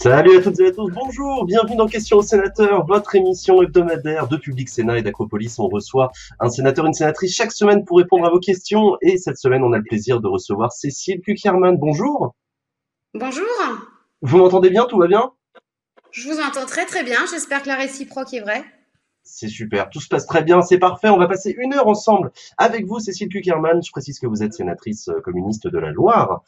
Salut à toutes et à tous, bonjour, bienvenue dans Question au sénateur, votre émission hebdomadaire de Public Sénat et d'Acropolis. On reçoit un sénateur, une sénatrice chaque semaine pour répondre à vos questions. Et cette semaine, on a le plaisir de recevoir Cécile Cukierman. Bonjour, Bonjour, vous m'entendez bien, tout va bien? je vous entends très très bien, j'espère que la réciproque est vraie. C'est super, tout se passe très bien, c'est parfait. On va passer une heure ensemble avec vous, Cécile Cukierman. Je précise que vous êtes sénatrice communiste de la Loire.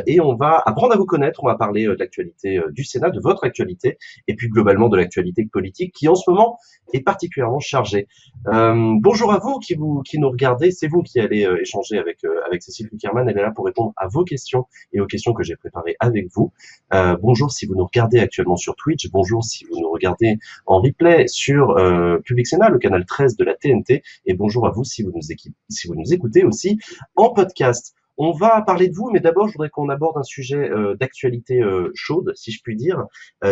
Et on va apprendre à vous connaître. On va parler de l'actualité du Sénat, de votre actualité, et puis globalement de l'actualité politique qui en ce moment est particulièrement chargée. Bonjour à vous qui nous regardez. C'est vous qui allez échanger avec Cécile Cukierman. Elle est là pour répondre à vos questions et aux questions que j'ai préparées avec vous. Bonjour si vous nous regardez actuellement sur Twitch. Bonjour si vous nous regardez en replay sur Public Sénat, le canal 13 de la TNT. Et bonjour à vous si vous nous écoutez aussi en podcast. On va parler de vous, mais d'abord, je voudrais qu'on aborde un sujet d'actualité chaude, si je puis dire.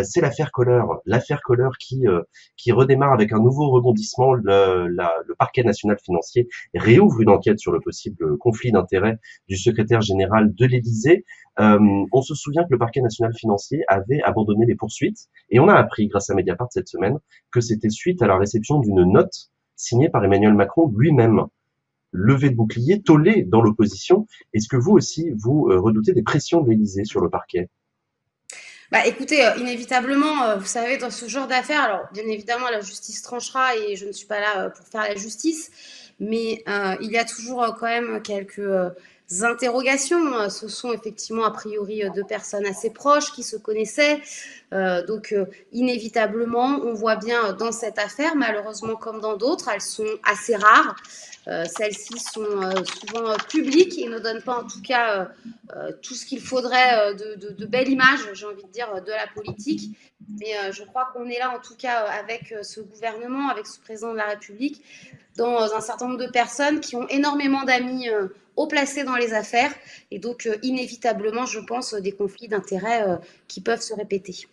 C'est l'affaire Kohler. L'affaire Kohler qui redémarre avec un nouveau rebondissement. Le parquet national financier réouvre une enquête sur le possible conflit d'intérêts du secrétaire général de l'Élysée. On se souvient que le parquet national financier avait abandonné les poursuites et on a appris, grâce à Mediapart cette semaine, que c'était suite à la réception d'une note signée par Emmanuel Macron lui-même. Levé de bouclier, tollé dans l'opposition. Est-ce que vous aussi, vous redoutez des pressions de l'Élysée sur le parquet? Bah écoutez, inévitablement, vous savez, dans ce genre d'affaires, alors bien évidemment, la justice tranchera et je ne suis pas là pour faire la justice, mais il y a toujours quand même quelques interrogations. Ce sont effectivement a priori deux personnes assez proches qui se connaissaient. Donc inévitablement, on voit bien dans cette affaire, malheureusement comme dans d'autres, elles sont assez rares. Celles-ci sont souvent publiques et ne donnent pas en tout cas tout ce qu'il faudrait de belle image, j'ai envie de dire, de la politique. Mais je crois qu'on est là en tout cas avec ce gouvernement, avec ce président de la République, dans un certain nombre de personnes qui ont énormément d'amis haut placés dans les affaires et donc inévitablement, je pense, des conflits d'intérêts qui peuvent se répéter.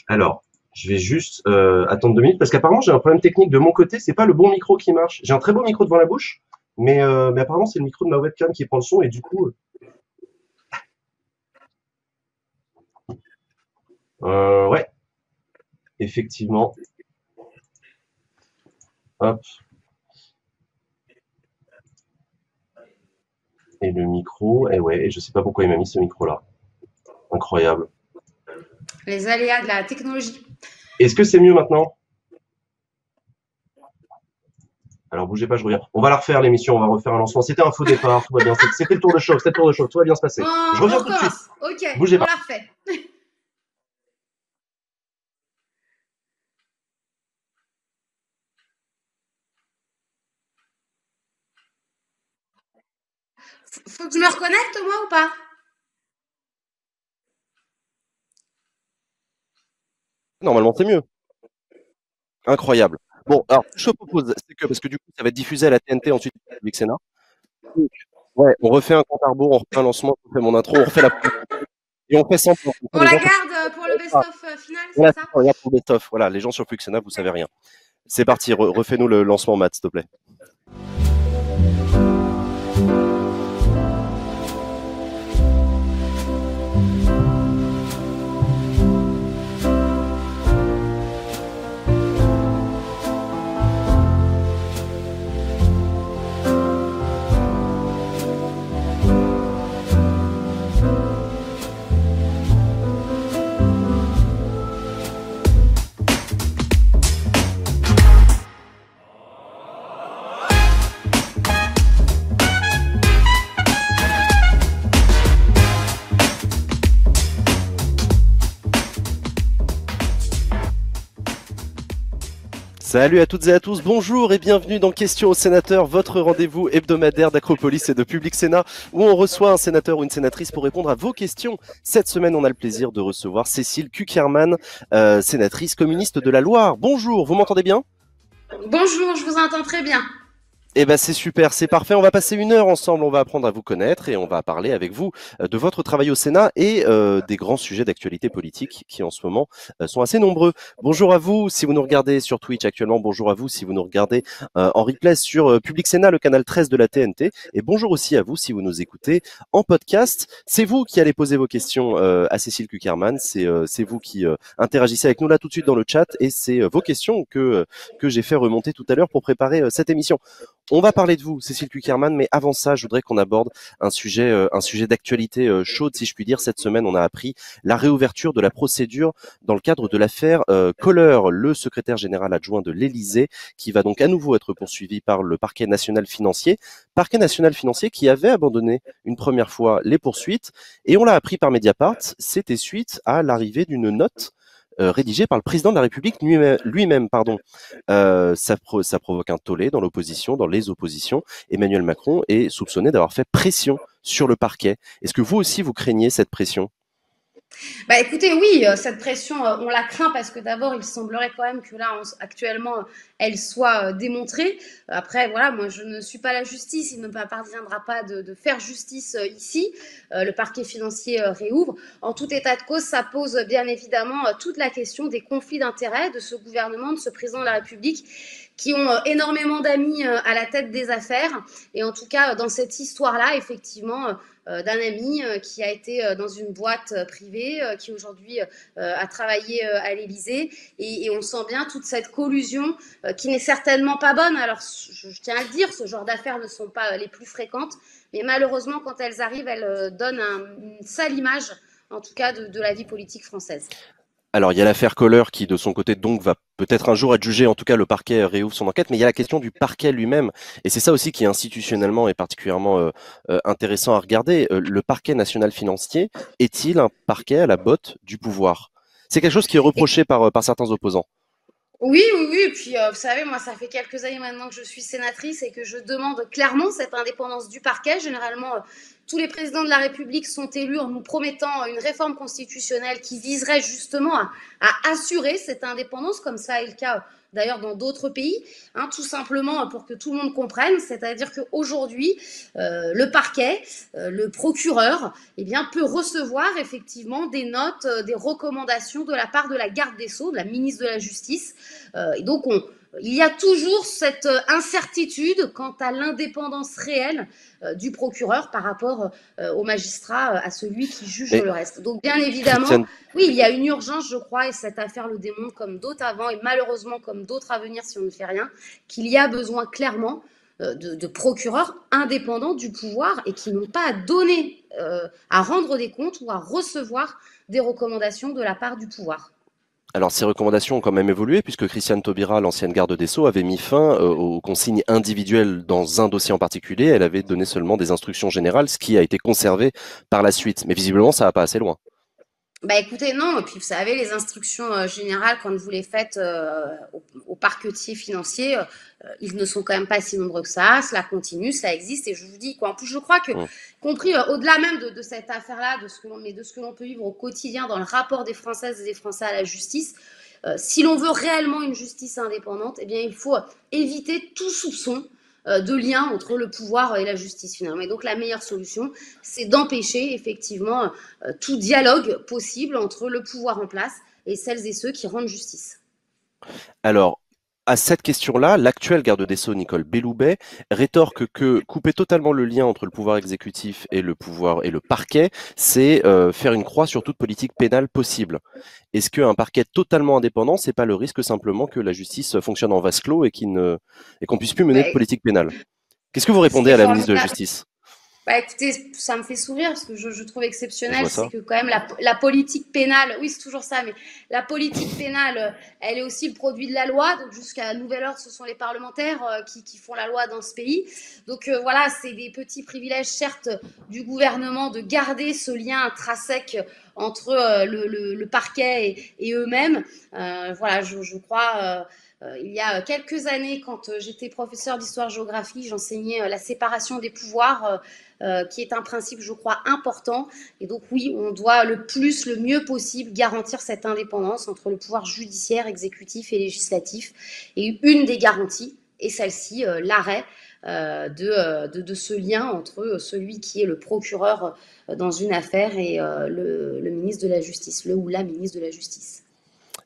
Alors, je vais juste attendre 2 minutes parce qu'apparemment j'ai un problème technique de mon côté. C'est pas le bon micro qui marche. J'ai un très beau micro devant la bouche, mais apparemment c'est le micro de ma webcam qui prend le son et du coup, ouais, effectivement. Hop. Et le micro, et ouais, et je sais pas pourquoi il m'a mis ce micro-là. Incroyable. Les aléas de la technologie. Est-ce que c'est mieux maintenant? Alors bougez pas, je reviens. On va la refaire l'émission, on va refaire un lancement. C'était un faux départ, tout va bien. C'était le tour de chauffe, tout va bien se passer. Je On reviens tout de suite. recommence. Ok, Bougez on pas. la refait. Faut que je me reconnecte moi ou pas? Normalement, c'est mieux. Incroyable. Bon, alors, je te propose, c'est que, parce que du coup, ça va être diffusé à la TNT ensuite avec Sénat. Donc, ouais, on refait un compte à rebours, on refait un lancement, on refait mon intro, on refait la et on fait 100 pour On les la gens. garde pour le best-of final, c'est Voilà, ça? on regarde pour le best-of. Voilà, les gens sur Public Sénat, vous savez rien. C'est parti, refais-nous le lancement, Matt, s'il te plaît. Salut à toutes et à tous, bonjour et bienvenue dans Question au sénateur, votre rendez-vous hebdomadaire d'Acropolis et de Public Sénat, où on reçoit un sénateur ou une sénatrice pour répondre à vos questions. Cette semaine, on a le plaisir de recevoir Cécile Cukierman, sénatrice communiste de la Loire. Bonjour, vous m'entendez bien? Bonjour, je vous entends très bien. Eh ben c'est super, c'est parfait. On va passer 1 heure ensemble, on va apprendre à vous connaître et on va parler avec vous de votre travail au Sénat et des grands sujets d'actualité politique qui en ce moment sont assez nombreux. Bonjour à vous si vous nous regardez sur Twitch actuellement, bonjour à vous si vous nous regardez en replay sur Public Sénat, le canal 13 de la TNT, et bonjour aussi à vous si vous nous écoutez en podcast. C'est vous qui allez poser vos questions à Cécile Cukierman, c'est vous qui interagissez avec nous là tout de suite dans le chat et c'est vos questions que j'ai fait remonter tout à l'heure pour préparer cette émission. On va parler de vous, Cécile Cukierman, mais avant ça, je voudrais qu'on aborde un sujet d'actualité chaude, si je puis dire. Cette semaine, on a appris la réouverture de la procédure dans le cadre de l'affaire Kohler, le secrétaire général adjoint de l'Élysée, qui va donc à nouveau être poursuivi par le parquet national financier qui avait abandonné une première fois les poursuites. Et on l'a appris par Mediapart, c'était suite à l'arrivée d'une note rédigé par le président de la République lui-même. Ça provoque un tollé dans l'opposition, dans les oppositions. Emmanuel Macron est soupçonné d'avoir fait pression sur le parquet. Est-ce que vous aussi, vous craignez cette pression ? Bah écoutez, oui, cette pression, on la craint parce que d'abord, il semblerait quand même que là, actuellement, elle soit démontrée. Après, voilà, moi, je ne suis pas la justice, il ne m'appartiendra pas de faire justice ici. Le parquet financier réouvre. En tout état de cause, ça pose bien évidemment toute la question des conflits d'intérêts de ce gouvernement, de ce président de la République, qui ont énormément d'amis à la tête des affaires. Et en tout cas, dans cette histoire-là, effectivement, d'un ami qui a été dans une boîte privée, qui aujourd'hui a travaillé à l'Élysée. Et on sent bien toute cette collusion qui n'est certainement pas bonne. Alors, je tiens à le dire, ce genre d'affaires ne sont pas les plus fréquentes. Mais malheureusement, quand elles arrivent, elles donnent une sale image, en tout cas, de la vie politique française. Alors, il y a l'affaire Kohler qui, de son côté, donc, va peut-être un jour être jugée. En tout cas, le parquet réouvre son enquête. Mais il y a la question du parquet lui-même. Et c'est ça aussi qui, institutionnellement, est particulièrement intéressant à regarder. Le parquet national financier est-il un parquet à la botte du pouvoir ? C'est quelque chose qui est reproché par certains opposants. Oui, oui, oui. Et puis, vous savez, moi, ça fait quelques années maintenant que je suis sénatrice et que je demande clairement cette indépendance du parquet. Généralement, tous les présidents de la République sont élus en nous promettant une réforme constitutionnelle qui viserait justement à assurer cette indépendance, comme ça est le cas d'ailleurs dans d'autres pays, hein, tout simplement pour que tout le monde comprenne, c'est-à-dire qu'aujourd'hui, le parquet, le procureur, eh bien, peut recevoir effectivement des notes, des recommandations de la part de la garde des Sceaux, de la ministre de la Justice. Et donc, il y a toujours cette incertitude quant à l'indépendance réelle du procureur par rapport au magistrat, à celui qui juge le reste. Donc, bien évidemment, oui, il y a une urgence, je crois, et cette affaire le démontre comme d'autres avant, et malheureusement comme d'autres à venir si on ne fait rien, qu'il y a besoin clairement de procureurs indépendants du pouvoir et qui n'ont pas à donner, à rendre des comptes ou à recevoir des recommandations de la part du pouvoir. Alors, ces recommandations ont quand même évolué puisque Christiane Taubira, l'ancienne garde des Sceaux, avait mis fin aux consignes individuelles dans un dossier en particulier. Elle avait donné seulement des instructions générales, ce qui a été conservé par la suite. Mais visiblement, ça va pas assez loin. Bah écoutez, non, et puis vous savez, les instructions générales, quand vous les faites au parquetier financier, ils ne sont quand même pas si nombreux que ça, cela continue, ça existe, et je vous dis, quoi, en plus je crois que, compris au-delà même de cette affaire-là, de ce que l'on peut vivre au quotidien dans le rapport des Françaises et des Français à la justice, si l'on veut réellement une justice indépendante, eh bien il faut éviter tout soupçon de lien entre le pouvoir et la justice finalement. Et donc la meilleure solution, c'est d'empêcher effectivement tout dialogue possible entre le pouvoir en place et celles et ceux qui rendent justice. Alors, à cette question-là, l'actuel garde des Sceaux, Nicole Belloubet, rétorque que couper totalement le lien entre le pouvoir exécutif et le pouvoir et le parquet, c'est faire une croix sur toute politique pénale possible. Est-ce qu'un parquet totalement indépendant, c'est pas le risque simplement que la justice fonctionne en vase clos et qu'on puisse plus mener de politique pénale ? Qu'est-ce que vous répondez à la ministre de la Justice ? Bah écoutez, ça me fait sourire parce que je trouve exceptionnel, c'est que quand même la politique pénale, oui c'est toujours ça, mais la politique pénale, elle est aussi le produit de la loi, donc jusqu'à nouvel ordre, ce sont les parlementaires qui font la loi dans ce pays. Donc voilà, c'est des petits privilèges certes du gouvernement de garder ce lien intrinsèque entre le parquet et eux-mêmes. Voilà, je crois... il y a quelques années, quand j'étais professeure d'histoire-géographie, j'enseignais la séparation des pouvoirs, qui est un principe, je crois, important. Et donc oui, on doit le mieux possible garantir cette indépendance entre le pouvoir judiciaire, exécutif et législatif. Et une des garanties est celle-ci, l'arrêt de ce lien entre celui qui est le procureur dans une affaire et le ministre de la Justice, le ou la ministre de la Justice.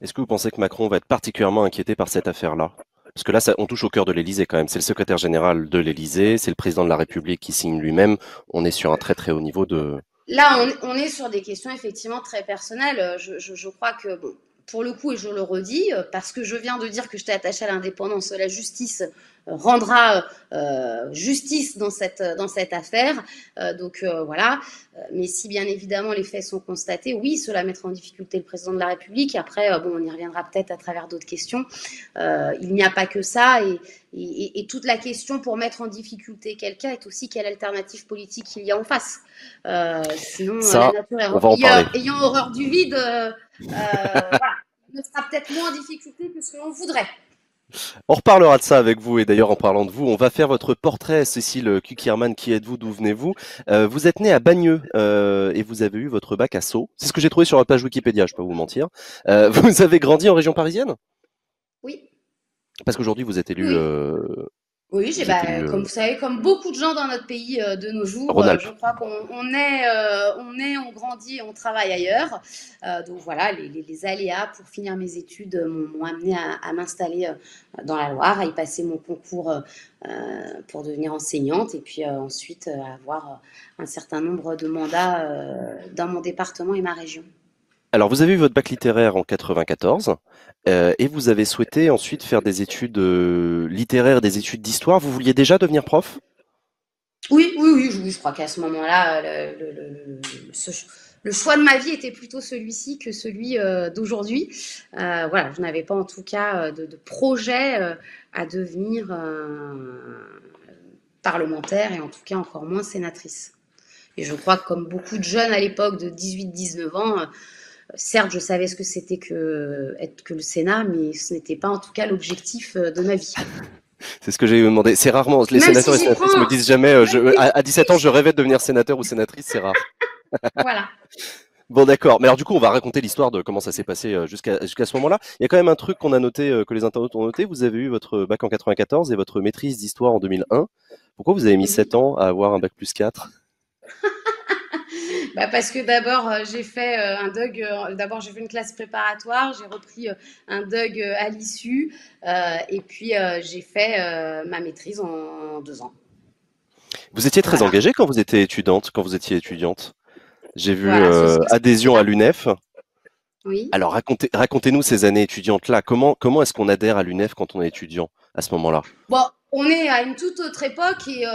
Est-ce que vous pensez que Macron va être particulièrement inquiété par cette affaire-là? Parce que là, on touche au cœur de l'Élysée quand même. C'est le secrétaire général de l'Élysée, c'est le président de la République qui signe lui-même. On est sur un très très haut niveau de... Là, on est sur des questions effectivement très personnelles. Je crois que, bon, pour le coup, et je le redis, parce que je viens de dire que j'étais attachée à l'indépendance, la justice rendra justice dans cette affaire. Voilà. Mais si bien évidemment les faits sont constatés, oui, cela mettra en difficulté le président de la République. Après, bon, on y reviendra peut-être à travers d'autres questions. Il n'y a pas que ça. Et toute la question pour mettre en difficulté quelqu'un est aussi quelle alternative politique il y a en face. Sinon, Ça, la nature on va en parler. ayant horreur du vide, voilà, ne sera peut-être moins en difficulté que ce que l'on voudrait. On reparlera de ça avec vous, et d'ailleurs en parlant de vous, on va faire votre portrait, Cécile Kukierman. Qui êtes-vous? D'où venez-vous? Vous êtes née à Bagneux et vous avez eu votre bac à Sceaux. C'est ce que j'ai trouvé sur la page Wikipédia, je peux pas vous mentir. Vous avez grandi en région parisienne? Oui. Parce qu'aujourd'hui vous êtes élu... Oui. Oui, comme vous savez, comme beaucoup de gens dans notre pays de nos jours, je crois qu'on naît, on grandit, on travaille ailleurs. Donc voilà, les aléas pour finir mes études m'ont amené à m'installer dans la Loire, à y passer mon concours pour devenir enseignante et puis ensuite avoir un certain nombre de mandats dans mon département et ma région. Alors, vous avez eu votre bac littéraire en 94 et vous avez souhaité ensuite faire des études littéraires, des études d'histoire. Vous vouliez déjà devenir prof? Oui, je crois qu'à ce moment-là, le choix de ma vie était plutôt celui-ci que celui d'aujourd'hui. Voilà, je n'avais pas en tout cas de projet à devenir parlementaire et en tout cas encore moins sénatrice. Et je crois que comme beaucoup de jeunes à l'époque de 18-19 ans, certes, je savais ce que c'était que le Sénat, mais ce n'était pas en tout cas l'objectif de ma vie. C'est ce que j'ai demandé. C'est rarement, les sénateurs et sénatrices me disent jamais, à 17 ans, je rêvais de devenir sénateur ou sénatrice, c'est rare. Voilà. Bon, d'accord. Mais alors, du coup, on va raconter l'histoire de comment ça s'est passé jusqu'à ce moment-là. Il y a quand même un truc qu'on a noté, que les internautes ont noté. Vous avez eu votre bac en 94 et votre maîtrise d'histoire en 2001. Pourquoi vous avez mis 7 ans à avoir un bac plus 4? Parce que d'abord, j'ai fait un DUG. D'abord, j'ai fait une classe préparatoire. J'ai repris un DUG à l'issue. Et puis, j'ai fait ma maîtrise en 2 ans. Vous étiez très engagée quand vous étiez étudiante. J'ai vu adhésion à l'UNEF. Oui. Alors, racontez-nous ces années étudiantes-là. Comment est-ce qu'on adhère à l'UNEF quand on est étudiant à ce moment-là? Bon, on est à une toute autre époque et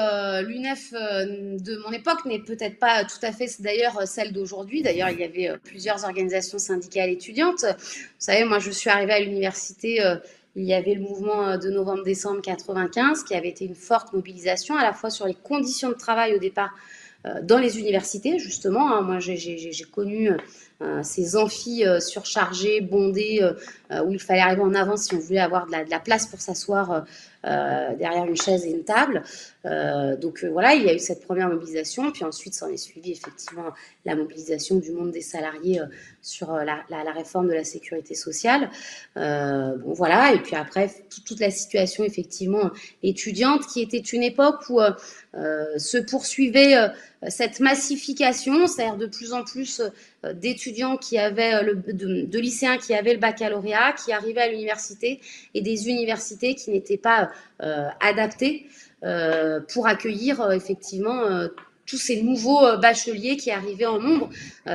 l'UNEF de mon époque n'est peut-être pas tout à fait d'ailleurs celle d'aujourd'hui. D'ailleurs, il y avait plusieurs organisations syndicales étudiantes. Vous savez, moi, je suis arrivée à l'université, il y avait le mouvement de novembre-décembre 95 qui avait été une forte mobilisation à la fois sur les conditions de travail au départ dans les universités, justement. Moi, j'ai connu ces amphis surchargés, bondés, où il fallait arriver en avance si on voulait avoir de la place pour s'asseoir derrière une chaise et une table. Voilà, il y a eu cette première mobilisation, puis ensuite s'en est suivi effectivement la mobilisation du monde des salariés sur la réforme de la sécurité sociale. Voilà, et puis après toute la situation effectivement étudiante qui était une époque où se poursuivait cette massification, c'est-à-dire de plus en plus d'étudiants qui avaient de lycéens qui avaient le baccalauréat, qui arrivaient à l'université, et des universités qui n'étaient pas adaptées pour accueillir effectivement tous ces nouveaux bacheliers qui arrivaient en nombre.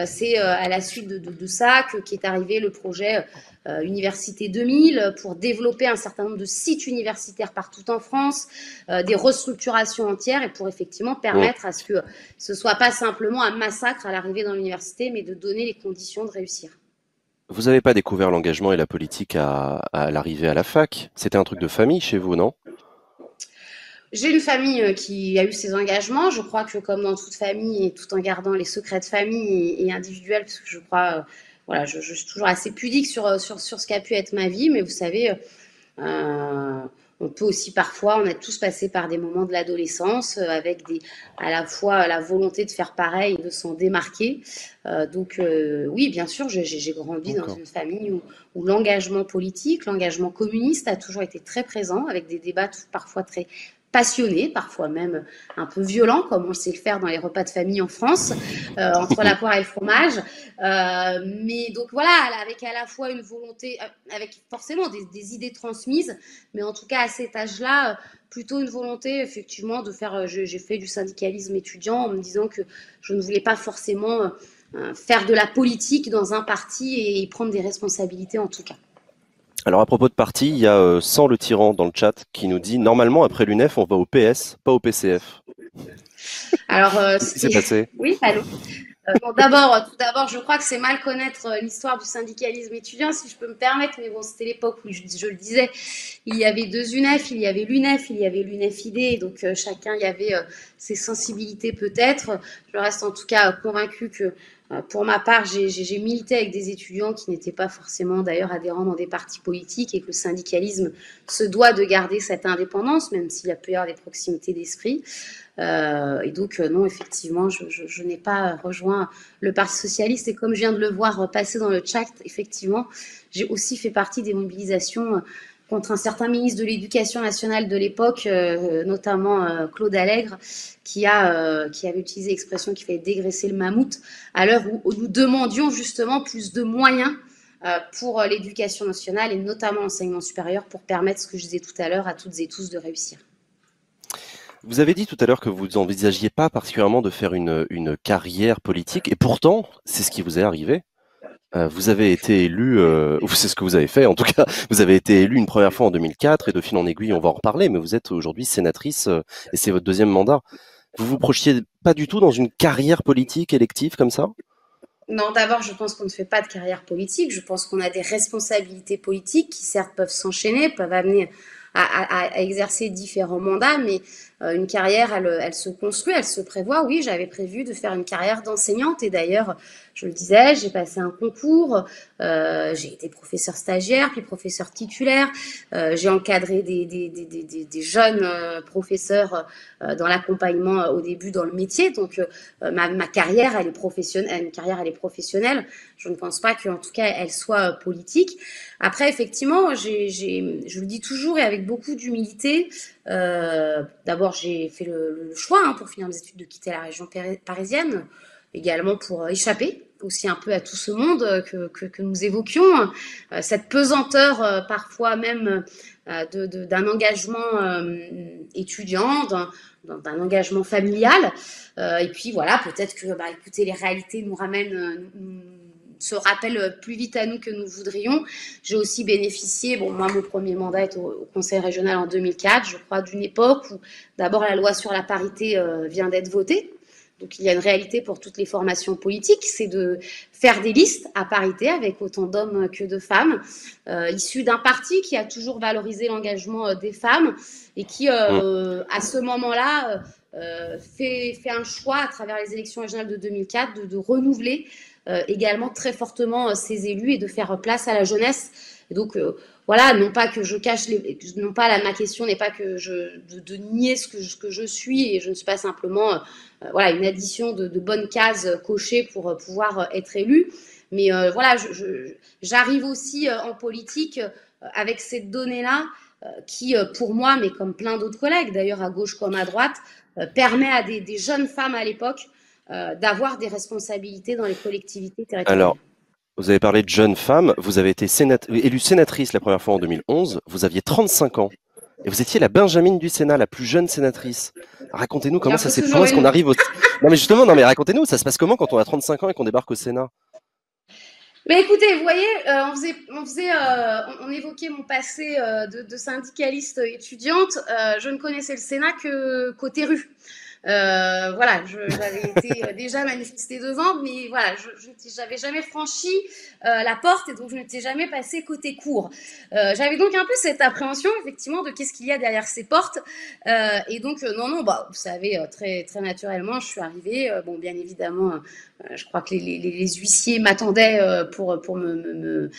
C'est à la suite de ça qu'est arrivé le projet Université 2000 pour développer un certain nombre de sites universitaires partout en France, des restructurations entières et pour effectivement permettre à ce que ce soit pas simplement un massacre à l'arrivée dans l'université, mais de donner les conditions de réussir. Vous n'avez pas découvert l'engagement et la politique à l'arrivée à la fac? C'était un truc de famille chez vous, non? J'ai une famille qui a eu ses engagements. Je crois que comme dans toute famille, et tout en gardant les secrets de famille et individuels, parce que je crois, voilà, je suis toujours assez pudique sur ce qu'a pu être ma vie, mais vous savez, on peut aussi parfois, on a tous passé par des moments de l'adolescence avec à la fois la volonté de faire pareil et de s'en démarquer. Oui, bien sûr, j'ai grandi dans une famille où l'engagement politique, l'engagement communiste a toujours été très présent, avec des débats parfois très passionné, parfois même un peu violent, comme on sait le faire dans les repas de famille en France, entre la poire et le fromage. Mais donc voilà, avec à la fois une volonté, avec forcément des idées transmises, mais en tout cas à cet âge-là, plutôt une volonté effectivement de faire. J'ai fait du syndicalisme étudiant en me disant que je ne voulais pas forcément faire de la politique dans un parti et prendre des responsabilités en tout cas. Alors à propos de parti, il y a Sans le tyran dans le chat qui nous dit normalement après l'UNEF on va au PS, pas au PCF. Alors, Qu'est-ce qui s'est passé? oui, allô. Bon, tout d'abord, je crois que c'est mal connaître l'histoire du syndicalisme étudiant, si je peux me permettre, mais bon, c'était l'époque où je le disais, il y avait deux UNEF, il y avait l'UNEF, il y avait l'UNEF-ID, donc chacun y avait ses sensibilités peut-être. Je reste en tout cas convaincue que pour ma part, j'ai milité avec des étudiants qui n'étaient pas forcément d'ailleurs adhérents dans des partis politiques et que le syndicalisme se doit de garder cette indépendance, même s'il y a pu y avoir des proximités d'esprit. Et donc, non, effectivement, je n'ai pas rejoint le Parti socialiste. Et comme je viens de le voir passer dans le chat, effectivement, j'ai aussi fait partie des mobilisations contre un certain ministre de l'Éducation nationale de l'époque, notamment Claude Allègre, qui avait utilisé l'expression qu'il fallait dégraisser le mammouth, à l'heure où nous demandions justement plus de moyens pour l'éducation nationale et notamment l'enseignement supérieur pour permettre ce que je disais tout à l'heure à toutes et tous de réussir. Vous avez dit tout à l'heure que vous n'envisagiez pas particulièrement de faire une carrière politique, et pourtant, c'est ce qui vous est arrivé. Vous avez été élu, ou c'est ce que vous avez fait en tout cas, vous avez été élu une première fois en 2004, et de fil en aiguille, on va en reparler, mais vous êtes aujourd'hui sénatrice, et c'est votre deuxième mandat. Vous vous projetiez pas du tout dans une carrière politique élective comme ça? Non, d'abord, je pense qu'on ne fait pas de carrière politique. Je pense qu'on a des responsabilités politiques qui, certes, peuvent s'enchaîner, peuvent amener à exercer différents mandats, mais une carrière, elle se construit, elle se prévoit. Oui, j'avais prévu de faire une carrière d'enseignante et d'ailleurs, je le disais, j'ai passé un concours, j'ai été professeur stagiaire, puis professeur titulaire, j'ai encadré des jeunes professeurs dans l'accompagnement au début dans le métier. Donc, ma carrière, elle est professionnelle. Une carrière, elle est professionnelle. Je ne pense pas qu'en tout cas, elle soit politique. Après, effectivement, je le dis toujours et avec beaucoup d'humilité. D'abord, j'ai fait le choix pour finir mes études de quitter la région parisienne, également pour échapper aussi un peu à tout ce monde que nous évoquions, cette pesanteur parfois même d'un engagement étudiant, d'un engagement familial. Et puis voilà, peut-être que, écoutez, les réalités nous ramènent, se rappellent plus vite à nous que nous voudrions. J'ai aussi bénéficié, bon, moi, mon premier mandat est au Conseil régional en 2004, je crois, d'une époque où d'abord la loi sur la parité vient d'être votée. Donc il y a une réalité pour toutes les formations politiques, c'est de faire des listes à parité avec autant d'hommes que de femmes, issus d'un parti qui a toujours valorisé l'engagement des femmes et qui, à ce moment-là, fait un choix à travers les élections régionales de 2004 de renouveler également très fortement ses élus et de faire place à la jeunesse. Et donc, voilà, non pas que je cache, non pas ma question n'est pas que de nier ce que je suis et je ne suis pas simplement voilà, une addition de bonnes cases cochées pour pouvoir être élue. Mais voilà, j'arrive aussi en politique avec cette donnée-là qui, pour moi, mais comme plein d'autres collègues, d'ailleurs à gauche comme à droite, permet à des jeunes femmes à l'époque d'avoir des responsabilités dans les collectivités territoriales. Alors, vous avez parlé de jeune femme, vous avez été élue sénatrice la première fois en 2011, vous aviez 35 ans. Et vous étiez la Benjamine du Sénat, la plus jeune sénatrice. Racontez-nous comment ça s'est passé, comment est-ce qu'on arrive au... Non mais justement, non mais racontez-nous, ça se passe comment quand on a 35 ans et qu'on débarque au Sénat? Mais écoutez, vous voyez, on évoquait mon passé de syndicaliste étudiante. Je ne connaissais le Sénat que côté rue. Voilà, j'avais été déjà manifestée devant, mais voilà, je n'avais jamais franchi la porte et donc je n'étais jamais passée côté cour. J'avais donc un peu cette appréhension, effectivement, de qu'est-ce qu'il y a derrière ces portes. Et donc, non, vous savez, très, très naturellement, je suis arrivée. Bon, bien évidemment, je crois que les huissiers m'attendaient pour me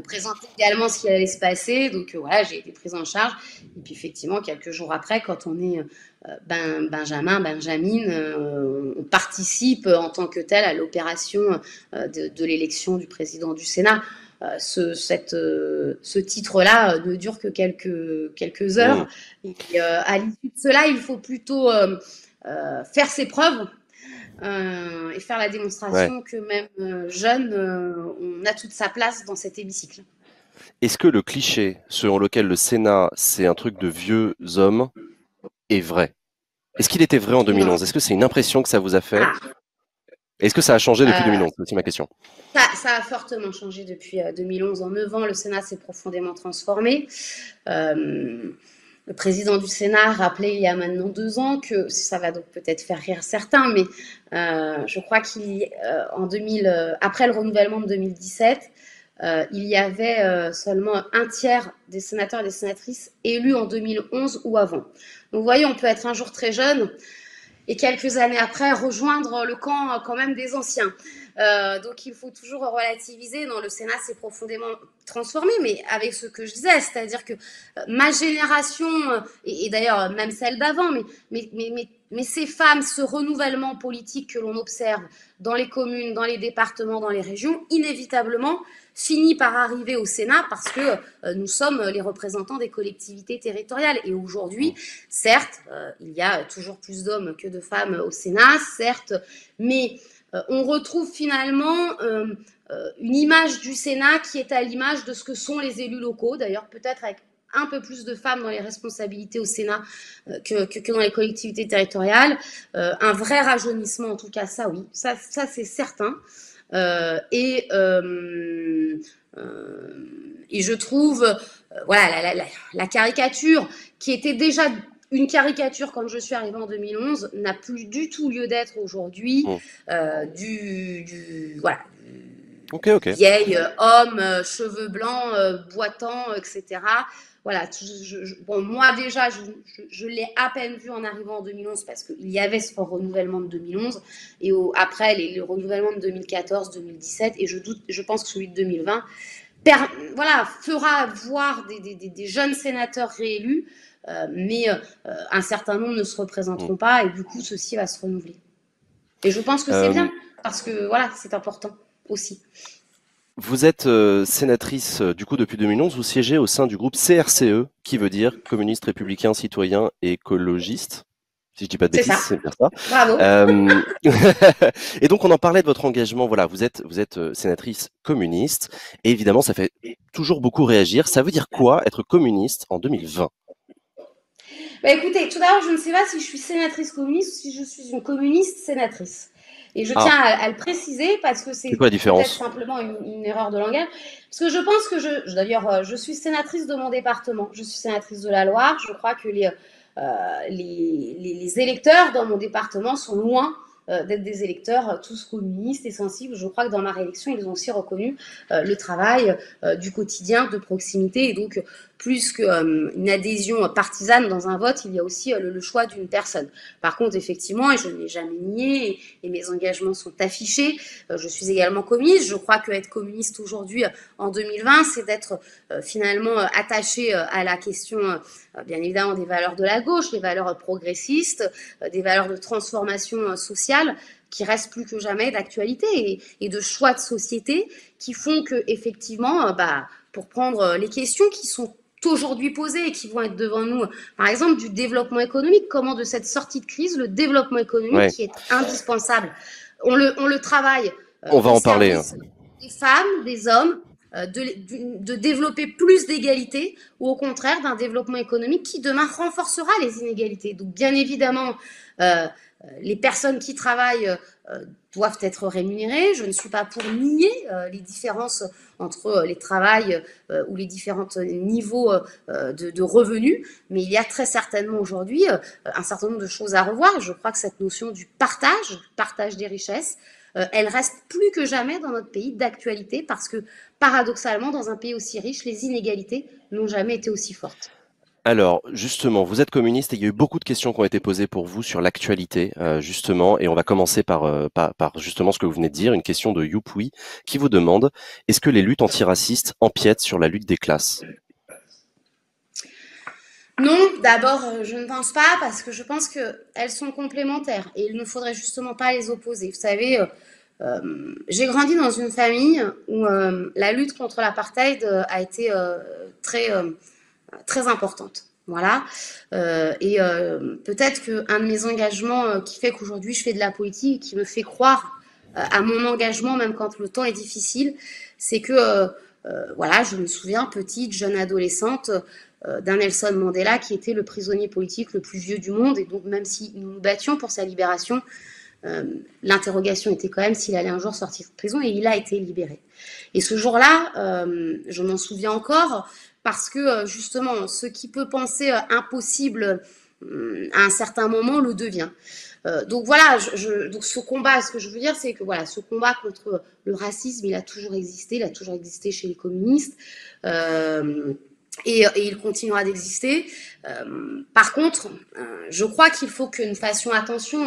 présenter également ce qui allait se passer. Donc, voilà, j'ai été prise en charge. Et puis, effectivement, quelques jours après, quand on est Benjamine, on participe en tant que tel à l'opération de l'élection du président du Sénat. ce titre-là ne dure que quelques heures. Et à l'issue de cela, il faut plutôt faire ses preuves et faire la démonstration que même jeune, on a toute sa place dans cet hémicycle. Est-ce que le cliché selon lequel le Sénat, c'est un truc de vieux hommes, est vrai? Est-ce qu'il était vrai en 2011? Est-ce que c'est une impression que ça vous a fait? Est-ce que ça a changé depuis 2011? C'est aussi ma question. Ça a fortement changé depuis 2011. En 9 ans, le Sénat s'est profondément transformé. Le président du Sénat rappelait il y a maintenant 2 ans que, ça va donc peut-être faire rire certains, mais je crois après le renouvellement de 2017, il y avait seulement un tiers des sénateurs et des sénatrices élus en 2011 ou avant. Donc vous voyez, on peut être un jour très jeune et quelques années après rejoindre le camp quand même des anciens. Donc il faut toujours relativiser. Non, le Sénat s'est profondément transformé, mais avec ce que je disais, c'est-à-dire que ma génération, et d'ailleurs même celle d'avant, mais ces femmes, ce renouvellement politique que l'on observe dans les communes, dans les départements, dans les régions, inévitablement finit par arriver au Sénat parce que nous sommes les représentants des collectivités territoriales. Et aujourd'hui, certes, il y a toujours plus d'hommes que de femmes au Sénat, certes, mais on retrouve finalement une image du Sénat qui est à l'image de ce que sont les élus locaux, d'ailleurs peut-être avec un peu plus de femmes dans les responsabilités au Sénat que dans les collectivités territoriales. Un vrai rajeunissement, en tout cas, ça oui, ça c'est certain. Et je trouve, voilà, la caricature qui était déjà une caricature quand je suis arrivée en 2011 n'a plus du tout lieu d'être aujourd'hui. Voilà. Vieil homme, cheveux blancs, boitants, etc. Voilà, bon, moi déjà, je l'ai à peine vu en arrivant en 2011 parce qu'il y avait ce fort renouvellement de 2011 et après le renouvellement de 2014, 2017 et je pense que celui de 2020 fera voir des jeunes sénateurs réélus, mais un certain nombre ne se représenteront pas et du coup ceci va se renouveler. Et je pense que c'est bien parce que voilà, c'est important aussi. Vous êtes sénatrice du coup depuis 2011, vous siégez au sein du groupe CRCE, qui veut dire communiste, républicain, citoyen et écologiste. Si je dis pas de bêtises, c'est bien ça. Bravo. Et donc on en parlait de votre engagement. Voilà, vous êtes sénatrice communiste, et évidemment ça fait toujours beaucoup réagir. Ça veut dire quoi être communiste en 2020? Écoutez, tout d'abord, je ne sais pas si je suis sénatrice communiste ou si je suis une communiste sénatrice. Et je tiens à le préciser parce que c'est peut-être simplement une erreur de langage. Parce que je pense que d'ailleurs, je suis sénatrice de mon département. Je suis sénatrice de la Loire. Je crois que les électeurs dans mon département sont loin d'être des électeurs tous communistes et sensibles. Je crois que dans ma réélection, ils ont aussi reconnu le travail du quotidien, de proximité. Et donc, plus qu'une adhésion partisane dans un vote, il y a aussi le choix d'une personne. Par contre, effectivement, et je ne l'ai jamais nié, et mes engagements sont affichés, je suis également communiste. Je crois qu'être communiste aujourd'hui, en 2020, c'est d'être finalement attaché à la question, bien évidemment, des valeurs de la gauche, les valeurs progressistes, des valeurs de transformation sociale qui restent plus que jamais d'actualité et de choix de société qui font que, effectivement, pour prendre les questions qui sont aujourd'hui posées et qui vont être devant nous, par exemple du développement économique, comment de cette sortie de crise, le développement économique qui est indispensable, on le travaille. On va en parler. Des femmes, des hommes, de développer plus d'égalité ou au contraire d'un développement économique qui demain renforcera les inégalités. Donc bien évidemment, les personnes qui travaillent doivent être rémunérées. Je ne suis pas pour nier les différences entre les travails ou les différents niveaux de revenus, mais il y a très certainement aujourd'hui un certain nombre de choses à revoir. Je crois que cette notion du partage des richesses, elle reste plus que jamais dans notre pays d'actualité parce que paradoxalement, dans un pays aussi riche, les inégalités n'ont jamais été aussi fortes. Alors, justement, vous êtes communiste et il y a eu beaucoup de questions qui ont été posées pour vous sur l'actualité, justement, et on va commencer par justement ce que vous venez de dire, une question de Youpoui qui vous demande « Est-ce que les luttes antiracistes empiètent sur la lutte des classes ?» Non, d'abord, je ne pense pas parce que je pense qu'elles sont complémentaires et il ne faudrait justement pas les opposer. Vous savez, J'ai grandi dans une famille où la lutte contre l'apartheid a été très importante. Voilà. Et peut-être qu'un de mes engagements qui fait qu'aujourd'hui je fais de la politique, qui me fait croire à mon engagement, même quand le temps est difficile, c'est que, voilà, je me souviens, petite, jeune adolescente, d'un Nelson Mandela qui était le prisonnier politique le plus vieux du monde. Et donc, même si nous nous battions pour sa libération, l'interrogation était quand même s'il allait un jour sortir de prison, et il a été libéré. Et ce jour-là, je m'en souviens encore, parce que justement, ce qui peut penser impossible à un certain moment le devient. Donc voilà, donc ce combat, ce que je veux dire, c'est que voilà, ce combat contre le racisme, il a toujours existé chez les communistes. Et il continuera d'exister. Par contre, je crois qu'il faut que nous fassions attention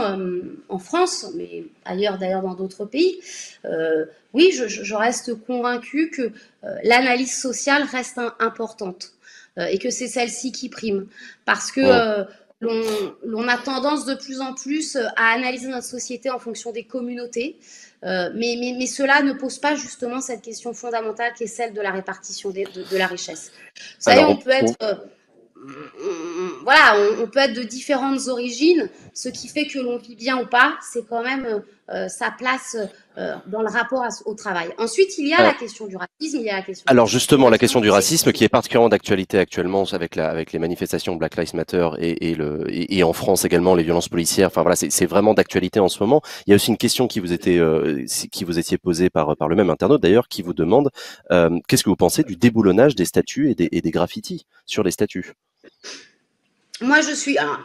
en France, mais ailleurs d'ailleurs dans d'autres pays. Oui, je reste convaincue que l'analyse sociale reste importante et que c'est celle-ci qui prime. Parce que l'on a tendance de plus en plus à analyser notre société en fonction des communautés. Mais cela ne pose pas justement cette question fondamentale qui est celle de la répartition de la richesse. Vous savez, on peut être, voilà, on peut être de différentes origines. Ce qui fait que l'on vit bien ou pas, c'est quand même sa place dans le rapport au travail. Ensuite, il y a la question du racisme, il y a la question. Alors justement, la question du racisme qui est particulièrement d'actualité actuellement avec les manifestations Black Lives Matter et en France également les violences policières. Enfin voilà, c'est vraiment d'actualité en ce moment. Il y a aussi une question qui vous étiez posée par le même internaute d'ailleurs, qui vous demande qu'est-ce que vous pensez du déboulonnage des statues et des graffitis sur les statues? Moi,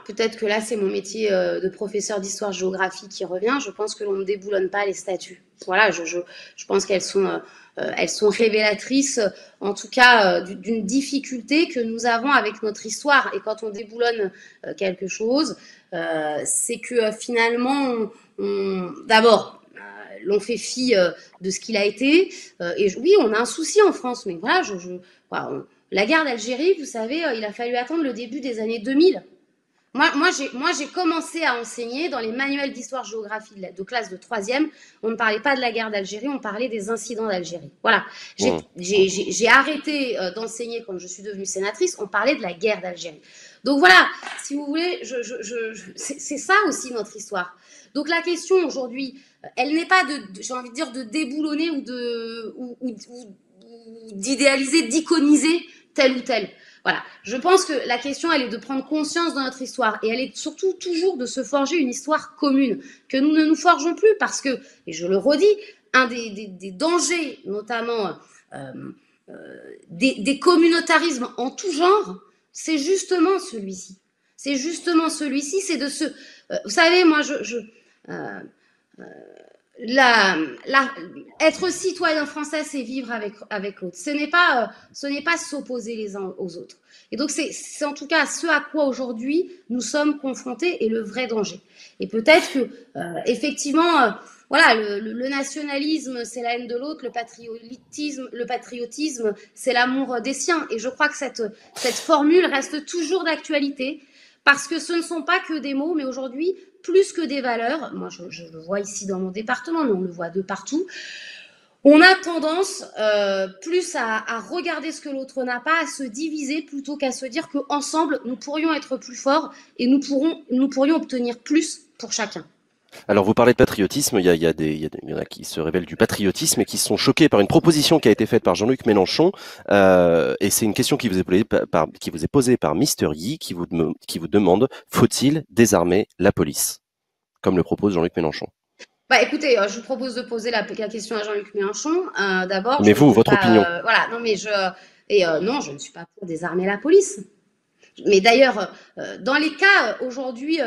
peut-être que là, c'est mon métier de professeur d'histoire-géographie qui revient. Je pense que l'on ne déboulonne pas les statues. Voilà, je pense qu'elles sont révélatrices, en tout cas, d'une difficulté que nous avons avec notre histoire. Et quand on déboulonne quelque chose, c'est que finalement, d'abord, l'on fait fi de ce qu'il a été. Et oui, on a un souci en France, mais voilà, voilà, la guerre d'Algérie, vous savez, il a fallu attendre le début des années 2000. Moi, j'ai commencé à enseigner dans les manuels d'histoire-géographie de classe de 3e. On ne parlait pas de la guerre d'Algérie, on parlait des incidents d'Algérie. Voilà. J'ai arrêté d'enseigner quand je suis devenue sénatrice, on parlait de la guerre d'Algérie. Donc voilà, si vous voulez, c'est ça aussi notre histoire. Donc la question aujourd'hui, elle n'est pas j'ai envie de dire, de déboulonner ou d'idéaliser, d'iconiser tel ou tel. Voilà. Je pense que la question, elle est de prendre conscience de notre histoire, et elle est surtout toujours de se forger une histoire commune que nous ne nous forgeons plus, parce que, et je le redis, un des dangers, notamment des communautarismes en tout genre, c'est justement celui-ci. C'est justement celui-ci, c'est de se... vous savez, moi, être citoyen français, c'est vivre avec l'autre. Ce n'est pas s'opposer les uns aux autres. Et donc, c'est en tout cas ce à quoi aujourd'hui nous sommes confrontés, et le vrai danger. Et peut-être que, effectivement, voilà, le nationalisme, c'est la haine de l'autre, le patriotisme, c'est l'amour des siens. Et je crois que cette formule reste toujours d'actualité, parce que ce ne sont pas que des mots, mais aujourd'hui, plus que des valeurs, moi je le vois ici dans mon département, mais on le voit de partout, on a tendance plus à regarder ce que l'autre n'a pas, à se diviser, plutôt qu'à se dire qu'ensemble, nous pourrions être plus forts, et nous pourrions obtenir plus pour chacun. Alors vous parlez de patriotisme, il y en a qui se révèlent du patriotisme et qui sont choqués par une proposition qui a été faite par Jean-Luc Mélenchon, et c'est une question qui vous est posée par Mister Yi, qui vous demande: faut-il désarmer la police, comme le propose Jean-Luc Mélenchon? Bah écoutez, je vous propose de poser la question à Jean-Luc Mélenchon. D'abord. Mais vous, votre opinion? Voilà, non mais non, je ne suis pas pour désarmer la police. Mais d'ailleurs, dans les cas aujourd'hui,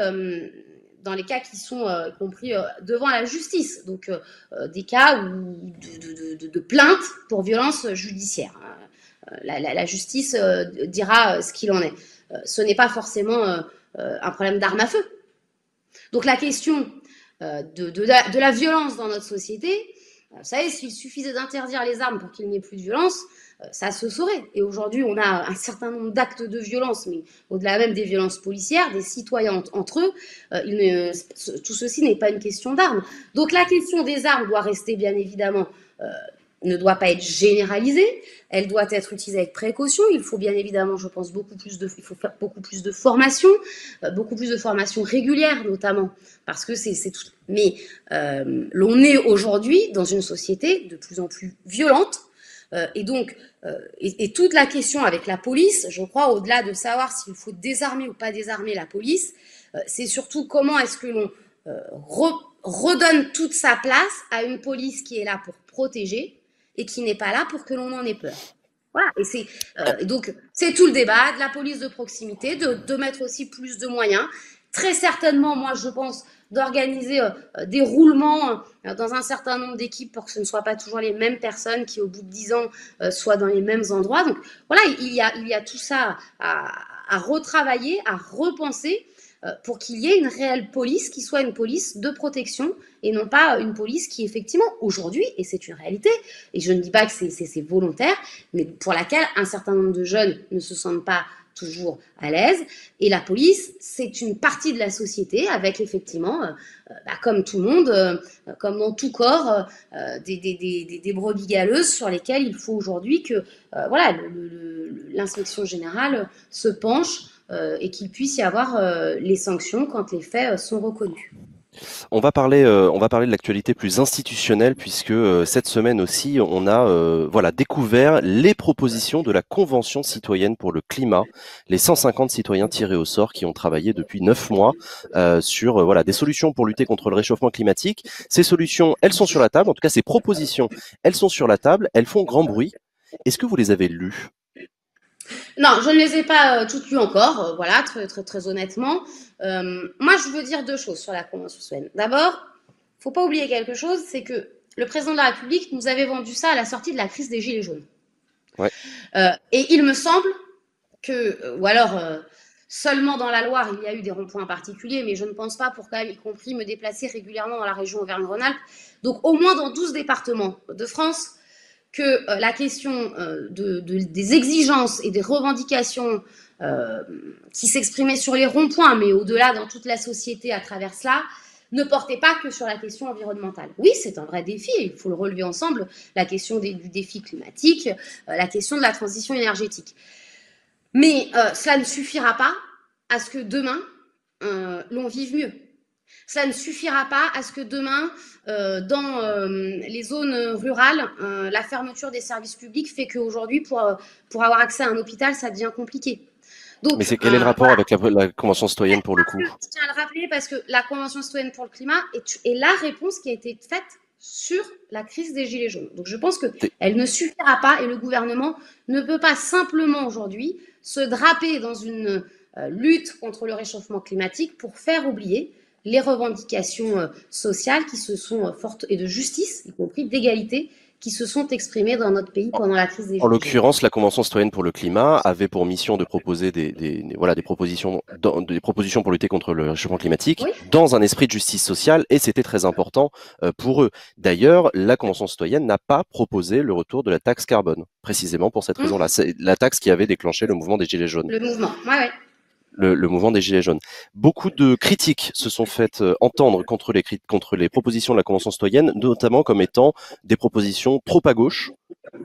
dans les cas qui sont compris devant la justice, donc des cas de plainte pour violence judiciaire, la justice dira ce qu'il en est. Ce n'est pas forcément un problème d'arme à feu. Donc la question de la violence dans notre société, Vous savez, s'il suffisait d'interdire les armes pour qu'il n'y ait plus de violence, ça se saurait. Et aujourd'hui, on a un certain nombre d'actes de violence, mais au-delà même des violences policières, des citoyens entre eux, tout ceci n'est pas une question d'armes. Donc la question des armes doit rester bien évidemment, ne doit pas être généralisée, elle doit être utilisée avec précaution. Il faut bien évidemment, je pense, il faut faire beaucoup plus de formation, beaucoup plus de formation régulière notamment, parce que c'est tout. Mais l'on est aujourd'hui dans une société de plus en plus violente. Et donc, toute la question avec la police, je crois, au-delà de savoir s'il faut désarmer ou pas désarmer la police, c'est surtout comment est-ce que l'on redonne toute sa place à une police qui est là pour protéger et qui n'est pas là pour que l'on en ait peur. Voilà, et donc c'est tout le débat de la police de proximité, de mettre aussi plus de moyens. Très certainement, moi je pense, d'organiser des roulements dans un certain nombre d'équipes pour que ce ne soient pas toujours les mêmes personnes qui, au bout de 10 ans, soient dans les mêmes endroits. Donc voilà, il y a tout ça à retravailler, à repenser pour qu'il y ait une réelle police qui soit une police de protection et non pas une police qui, effectivement, aujourd'hui, et c'est une réalité, et je ne dis pas que c'est volontaire, mais pour laquelle un certain nombre de jeunes ne se sentent pas toujours à l'aise. Et la police, c'est une partie de la société avec effectivement, comme tout le monde, comme dans tout corps, des brebis galeuses sur lesquelles il faut aujourd'hui que voilà, l'inspection générale se penche et qu'il puisse y avoir les sanctions quand les faits sont reconnus. On va parler de l'actualité plus institutionnelle puisque cette semaine aussi, on a voilà découvert les propositions de la Convention citoyenne pour le climat, les 150 citoyens tirés au sort qui ont travaillé depuis 9 mois sur voilà des solutions pour lutter contre le réchauffement climatique. Ces solutions, elles sont sur la table, en tout cas ces propositions, elles sont sur la table, elles font grand bruit. Est-ce que vous les avez lues? Non, je ne les ai pas toutes lues encore, voilà, très honnêtement. Moi, je veux dire deux choses sur la Convention citoyenne. D'abord, il ne faut pas oublier quelque chose, c'est que le président de la République nous avait vendu ça à la sortie de la crise des Gilets jaunes. Ouais. Et il me semble que, ou alors seulement dans la Loire, il y a eu des ronds-points particuliers, mais je ne pense pas pour quand même, y compris, me déplacer régulièrement dans la région Auvergne-Rhône-Alpes. Donc au moins dans 12 départements de France, que la question des exigences et des revendications qui s'exprimaient sur les ronds-points, mais au-delà dans toute la société à travers cela, ne portait pas que sur la question environnementale. Oui, c'est un vrai défi, et il faut le relever ensemble, la question du défi climatique, la question de la transition énergétique. Mais cela ne suffira pas à ce que demain, l'on vive mieux. Cela ne suffira pas à ce que demain, dans les zones rurales, la fermeture des services publics fait qu'aujourd'hui, pour avoir accès à un hôpital, ça devient compliqué. Donc, mais quel est le rapport avec la Convention citoyenne pour le coup? Je tiens à le rappeler parce que la Convention citoyenne pour le climat est la réponse qui a été faite sur la crise des Gilets jaunes. Donc je pense qu'elle ne suffira pas et le gouvernement ne peut pas simplement aujourd'hui se draper dans une lutte contre le réchauffement climatique pour faire oublier les revendications sociales qui se sont fortes et de justice, y compris d'égalité, qui se sont exprimées dans notre pays pendant la crise des Gilets jaunes. En l'occurrence, la Convention citoyenne pour le climat avait pour mission de proposer des propositions pour lutter contre le réchauffement climatique, oui, dans un esprit de justice sociale, et c'était très important pour eux. D'ailleurs, la Convention citoyenne n'a pas proposé le retour de la taxe carbone, précisément pour cette raison-là. C'est la taxe qui avait déclenché le mouvement des Gilets jaunes. Le mouvement, ouais. Le mouvement des Gilets jaunes. Beaucoup de critiques se sont faites entendre contre les propositions de la Convention citoyenne, notamment comme étant des propositions trop à gauche,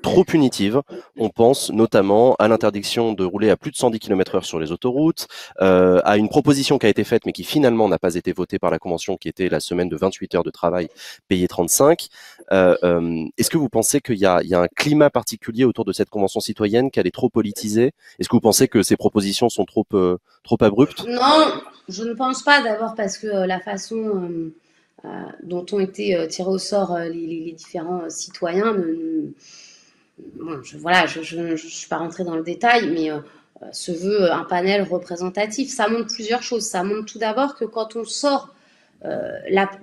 trop punitives. On pense notamment à l'interdiction de rouler à plus de 110 km/h sur les autoroutes, à une proposition qui a été faite mais qui finalement n'a pas été votée par la Convention, qui était la semaine de 28 heures de travail payé 35. Est-ce que vous pensez qu'il y a un climat particulier autour de cette Convention citoyenne, qu'elle est trop politisée? Est-ce que vous pensez que ces propositions sont trop abruptes? Non, je ne pense pas, d'abord parce que la façon dont ont été tirés au sort les différents citoyens, je ne suis pas rentrée dans le détail, mais se veut un panel représentatif. Ça montre plusieurs choses. Ça montre tout d'abord que quand on sort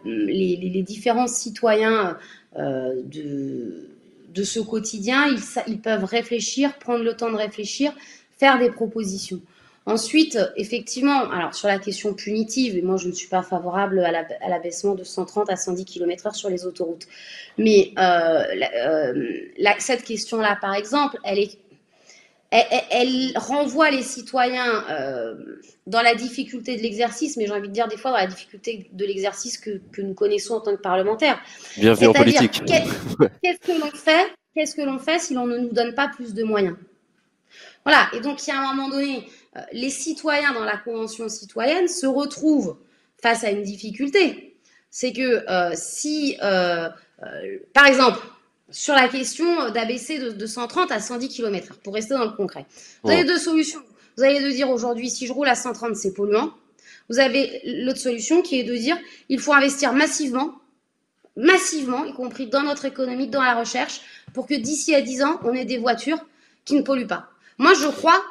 les différents citoyens de ce quotidien, ils peuvent réfléchir, prendre le temps de réfléchir, faire des propositions. Ensuite, effectivement, alors sur la question punitive, et moi je ne suis pas favorable à l'abaissement de 130 à 110 km/h sur les autoroutes. Mais cette question-là, par exemple, elle renvoie les citoyens dans la difficulté de l'exercice, mais j'ai envie de dire des fois dans la difficulté de l'exercice que nous connaissons en tant que parlementaires. Bienvenue en politique. Qu'est-ce que l'on fait si l'on ne nous donne pas plus de moyens? Voilà, et donc il y a un moment donné, les citoyens dans la Convention citoyenne se retrouvent face à une difficulté. C'est que par exemple, sur la question d'abaisser de 130 à 110 km/h, pour rester dans le concret, vous avez deux solutions. Vous allez de dire aujourd'hui, si je roule à 130, c'est polluant. Vous avez l'autre solution qui est de dire, il faut investir massivement, y compris dans notre économie, dans la recherche, pour que d'ici à 10 ans, on ait des voitures qui ne polluent pas. Moi, je crois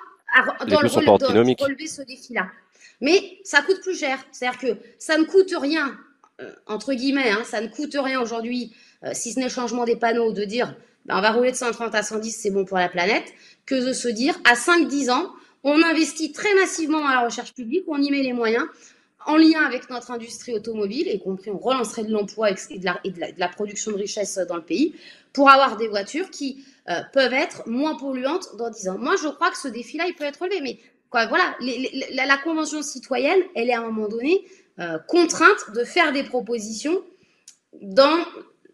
dans relever ce défi-là. Mais ça coûte plus cher. C'est-à-dire que ça ne coûte rien, entre guillemets, ça ne coûte rien aujourd'hui, si ce n'est le changement des panneaux, de dire on va rouler de 130 à 110, c'est bon pour la planète, que de se dire à 5-10 ans, on investit très massivement dans la recherche publique, on y met les moyens, en lien avec notre industrie automobile, y compris on relancerait de l'emploi et de la production de richesse dans le pays, pour avoir des voitures qui peuvent être moins polluantes dans 10 ans. Moi, je crois que ce défi-là, il peut être relevé. Mais voilà, la Convention citoyenne, elle est à un moment donné contrainte de faire des propositions dans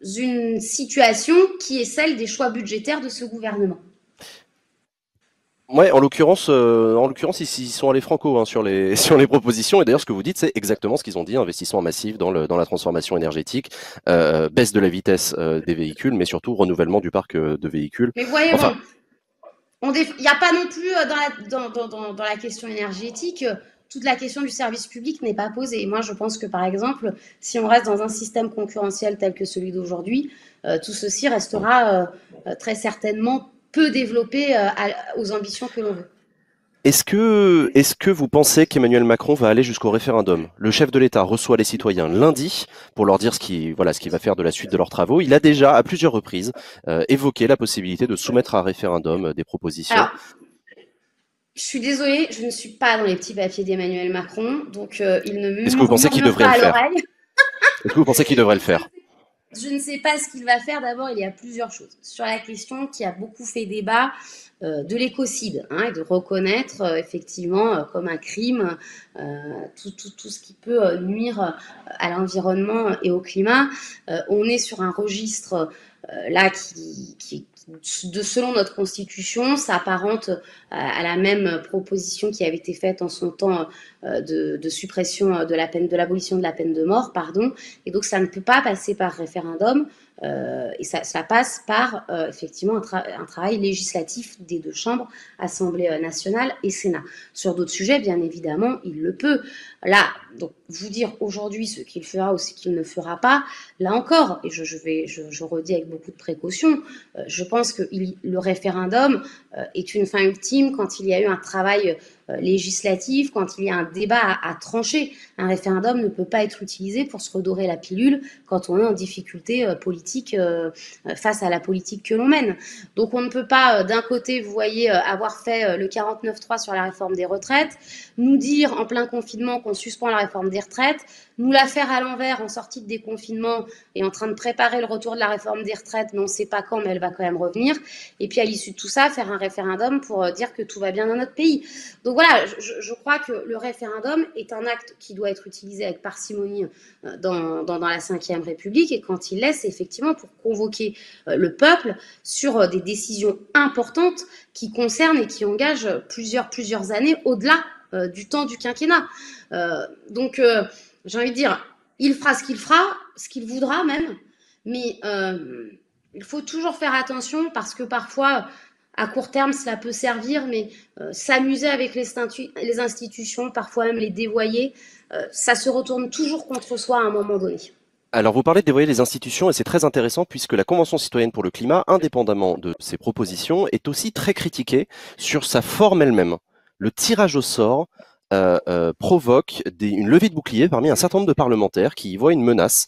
une situation qui est celle des choix budgétaires de ce gouvernement. Ouais, en l'occurrence, ils sont allés franco sur les propositions. Et d'ailleurs, ce que vous dites, c'est exactement ce qu'ils ont dit: investissement massif dans la transformation énergétique, baisse de la vitesse des véhicules, mais surtout renouvellement du parc de véhicules. Mais voyez, il n'y a pas non plus dans la question énergétique, toute la question du service public n'est pas posée. Moi, je pense que par exemple, si on reste dans un système concurrentiel tel que celui d'aujourd'hui, tout ceci restera très certainement peu développé aux ambitions que l'on veut. Est-ce que vous pensez qu'Emmanuel Macron va aller jusqu'au référendum? Le chef de l'État reçoit les citoyens lundi pour leur dire ce qu'il va faire de la suite de leurs travaux. Il a déjà, à plusieurs reprises, évoqué la possibilité de soumettre à un référendum des propositions. Alors, je suis désolée, je ne suis pas dans les petits papiers d'Emmanuel Macron, donc il ne me Est-ce que vous pensez qu'il devrait le faire? Est-ce que vous pensez qu'il devrait le faire? Je ne sais pas ce qu'il va faire. D'abord, il y a plusieurs choses. Sur la question qui a beaucoup fait débat de l'écocide, et de reconnaître effectivement comme un crime tout ce qui peut nuire à l'environnement et au climat. On est sur un registre là qui selon notre constitution, s'apparente à la même proposition qui avait été faite en son temps de suppression de l'abolition de la peine de mort, pardon. Et donc ça ne peut pas passer par référendum. Et ça passe par effectivement un travail législatif des deux chambres, Assemblée nationale et Sénat. Sur d'autres sujets, bien évidemment, il le peut. Là, donc vous dire aujourd'hui ce qu'il fera ou ce qu'il ne fera pas, là encore, et je redis avec beaucoup de précaution, je pense que le référendum est une fin ultime quand il y a eu un travail législatif, quand il y a un débat à trancher. Un référendum ne peut pas être utilisé pour se redorer la pilule quand on est en difficulté politique face à la politique que l'on mène. Donc on ne peut pas, d'un côté, vous voyez, avoir fait le 49.3 sur la réforme des retraites, nous dire en plein confinement qu'on suspend la réforme des retraites, nous la faire à l'envers en sortie de déconfinement et en train de préparer le retour de la réforme des retraites, mais on ne sait pas quand, mais elle va quand même revenir. Et puis à l'issue de tout ça, faire un référendum pour dire que tout va bien dans notre pays. Donc voilà, je crois que le référendum est un acte qui doit être utilisé avec parcimonie dans la Ve République, et quand il l'est, c'est effectivement pour convoquer le peuple sur des décisions importantes qui concernent et qui engagent plusieurs années au-delà du temps du quinquennat. Donc j'ai envie de dire, il fera ce qu'il fera, ce qu'il voudra même, mais il faut toujours faire attention parce que parfois, à court terme, cela peut servir, mais s'amuser avec les institutions, parfois même les dévoyer, ça se retourne toujours contre soi à un moment donné. Alors, vous parlez de dévoyer les institutions et c'est très intéressant puisque la Convention citoyenne pour le climat, indépendamment de ses propositions, est aussi très critiquée sur sa forme elle-même. Le tirage au sort provoque une levée de bouclier parmi un certain nombre de parlementaires qui y voient une menace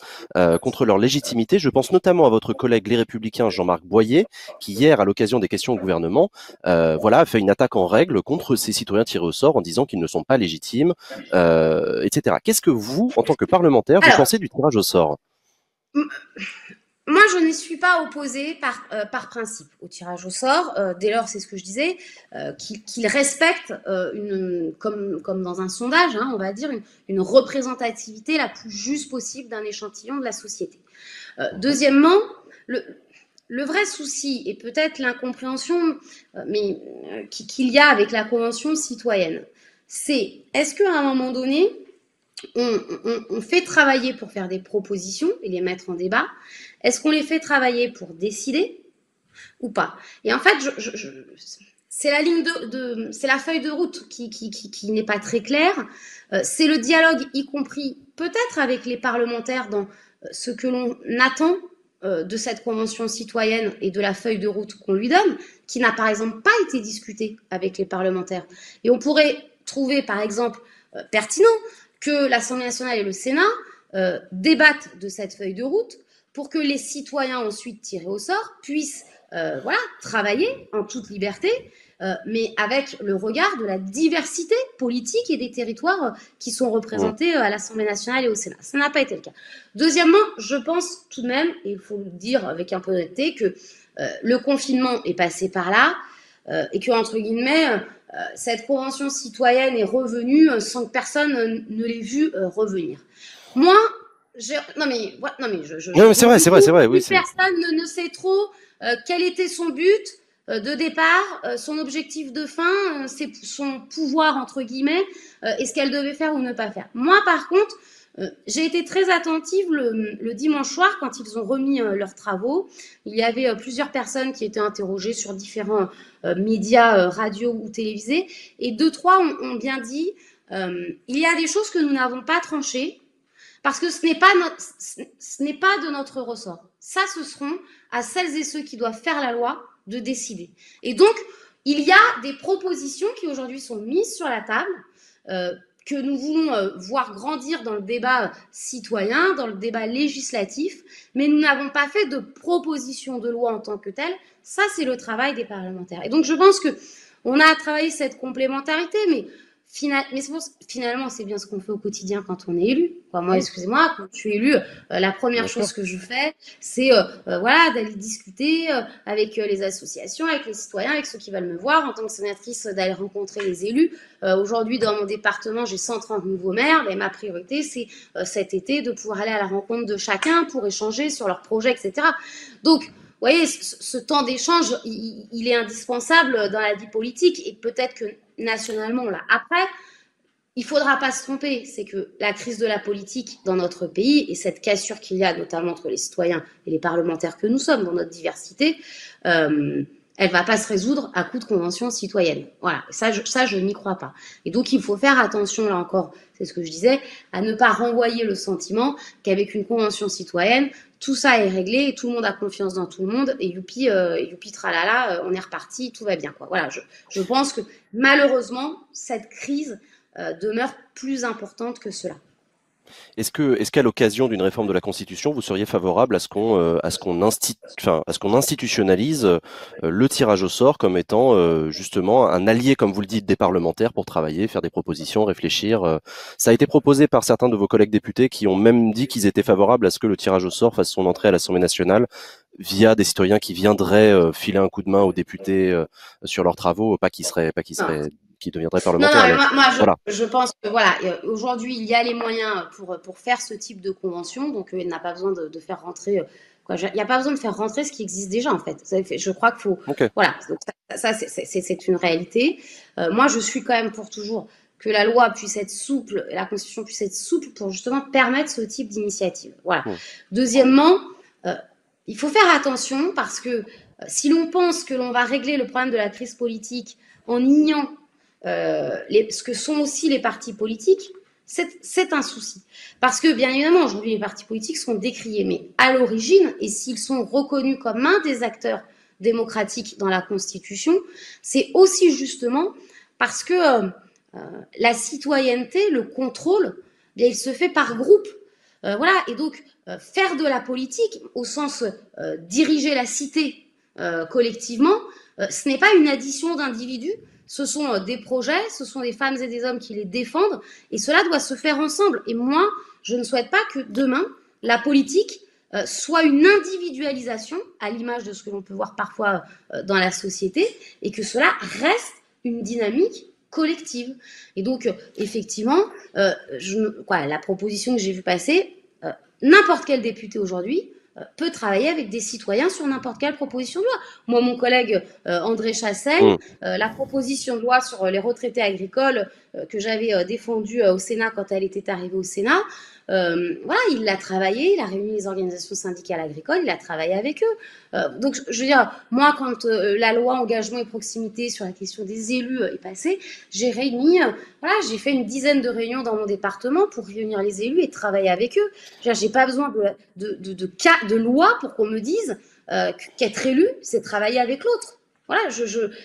contre leur légitimité. Je pense notamment à votre collègue Les Républicains Jean-Marc Boyer, qui hier, à l'occasion des questions au gouvernement, a fait une attaque en règle contre ces citoyens tirés au sort en disant qu'ils ne sont pas légitimes, etc. Qu'est-ce que vous, en tant que parlementaire, vous pensez du tirage au sort? Moi, je n'y suis pas opposée par principe au tirage au sort. Dès lors, c'est ce que je disais, qu'il respecte, comme dans un sondage, on va dire, une représentativité la plus juste possible d'un échantillon de la société. Deuxièmement, le vrai souci, et peut-être l'incompréhension qu'il y a avec la Convention citoyenne, c'est est-ce qu'à un moment donné, on fait travailler pour faire des propositions et les mettre en débat? Est-ce qu'on les fait travailler pour décider ou pas? Et en fait, c'est la ligne c'est la feuille de route qui n'est pas très claire. C'est le dialogue, y compris peut-être avec les parlementaires, dans ce que l'on attend de cette convention citoyenne et de la feuille de route qu'on lui donne, qui n'a par exemple pas été discutée avec les parlementaires. Et on pourrait trouver par exemple pertinent que l'Assemblée nationale et le Sénat débattent de cette feuille de route pour que les citoyens ensuite tirés au sort puissent travailler en toute liberté, mais avec le regard de la diversité politique et des territoires qui sont représentés à l'Assemblée nationale et au Sénat. Ça n'a pas été le cas. Deuxièmement, je pense tout de même, et il faut le dire avec un peu d'honnêteté, que le confinement est passé par là et que, entre guillemets, cette convention citoyenne est revenue sans que personne ne l'ait vue revenir. Moi, non mais c'est vrai. Oui, personne ne sait trop quel était son but de départ, son objectif de fin, son pouvoir entre guillemets, et ce qu'elle devait faire ou ne pas faire. Moi, par contre, j'ai été très attentive le dimanche soir quand ils ont remis leurs travaux. Il y avait plusieurs personnes qui étaient interrogées sur différents médias, radio ou télévisés, et 2-3 ont bien dit il y a des choses que nous n'avons pas tranchées parce que ce n'est pas de notre ressort. Ça, ce seront à celles et ceux qui doivent faire la loi de décider. Et donc, il y a des propositions qui aujourd'hui sont mises sur la table, que nous voulons voir grandir dans le débat citoyen, dans le débat législatif, mais nous n'avons pas fait de proposition de loi en tant que telle. Ça, c'est le travail des parlementaires. Et donc, je pense qu'on a travaillé cette complémentarité, mais finalement, c'est bien ce qu'on fait au quotidien quand on est élu. Moi, excusez-moi, quand je suis élu, la première chose que je fais, c'est d'aller discuter avec les associations, avec les citoyens, avec ceux qui veulent me voir. En tant que sénatrice, d'aller rencontrer les élus. Aujourd'hui, dans mon département, j'ai 130 nouveaux maires. Et ma priorité, c'est cet été de pouvoir aller à la rencontre de chacun pour échanger sur leurs projets, etc. Donc, vous voyez, ce temps d'échange, il est indispensable dans la vie politique, et peut-être que nationalement, là. Après, il ne faudra pas se tromper, c'est que la crise de la politique dans notre pays et cette cassure qu'il y a notamment entre les citoyens et les parlementaires que nous sommes dans notre diversité, elle ne va pas se résoudre à coup de convention citoyenne. Voilà, ça je n'y crois pas. Et donc il faut faire attention, là encore, c'est ce que je disais, à ne pas renvoyer le sentiment qu'avec une convention citoyenne, tout ça est réglé et tout le monde a confiance dans tout le monde et youpi tralala, on est reparti, tout va bien. Voilà, je pense que malheureusement, cette crise demeure plus importante que cela. Est-ce qu'à l'occasion d'une réforme de la Constitution, vous seriez favorable à ce qu'on institutionnalise le tirage au sort comme étant justement un allié, comme vous le dites, des parlementaires pour travailler, faire des propositions, réfléchir? Ça a été proposé par certains de vos collègues députés qui ont même dit qu'ils étaient favorables à ce que le tirage au sort fasse son entrée à l'Assemblée nationale via des citoyens qui viendraient filer un coup de main aux députés sur leurs travaux, qui deviendrait parlementaire. Non, je pense que aujourd'hui, il y a les moyens pour faire ce type de convention, donc il n'a pas besoin de faire rentrer. Il n'y a pas besoin de faire rentrer ce qui existe déjà, en fait. Je crois qu'il faut. Okay. Voilà, donc ça c'est une réalité. Moi, je suis quand même pour toujours que la loi puisse être souple, la Constitution puisse être souple pour justement permettre ce type d'initiative. Voilà. Deuxièmement, il faut faire attention parce que si l'on pense que l'on va régler le problème de la crise politique en niant ce que sont aussi les partis politiques, c'est un souci. Parce que, bien évidemment, aujourd'hui, les partis politiques sont décriés, mais à l'origine, et s'ils sont reconnus comme un des acteurs démocratiques dans la Constitution, c'est aussi justement parce que la citoyenneté, le contrôle, bien, il se fait par groupe. Voilà, et donc faire de la politique au sens diriger la cité collectivement, ce n'est pas une addition d'individus, ce sont des projets, ce sont des femmes et des hommes qui les défendent, et cela doit se faire ensemble. Et moi, je ne souhaite pas que demain, la politique soit une individualisation, à l'image de ce que l'on peut voir parfois dans la société, et que cela reste une dynamique collective. Et donc, effectivement, la proposition que j'ai vue passer, n'importe quel député aujourd'hui peut travailler avec des citoyens sur n'importe quelle proposition de loi. Moi, mon collègue André Chassaigne, la proposition de loi sur les retraités agricoles que j'avais défendue au Sénat quand elle était arrivée au Sénat, voilà, il l'a travaillé, il a réuni les organisations syndicales agricoles, il a travaillé avec eux. Donc, je veux dire, moi, quand la loi engagement et proximité sur la question des élus est passée, j'ai réuni, voilà, j'ai fait une dizaine de réunions dans mon département pour réunir les élus et travailler avec eux. J'ai pas besoin de loi pour qu'on me dise qu'être élu, c'est travailler avec l'autre. Voilà,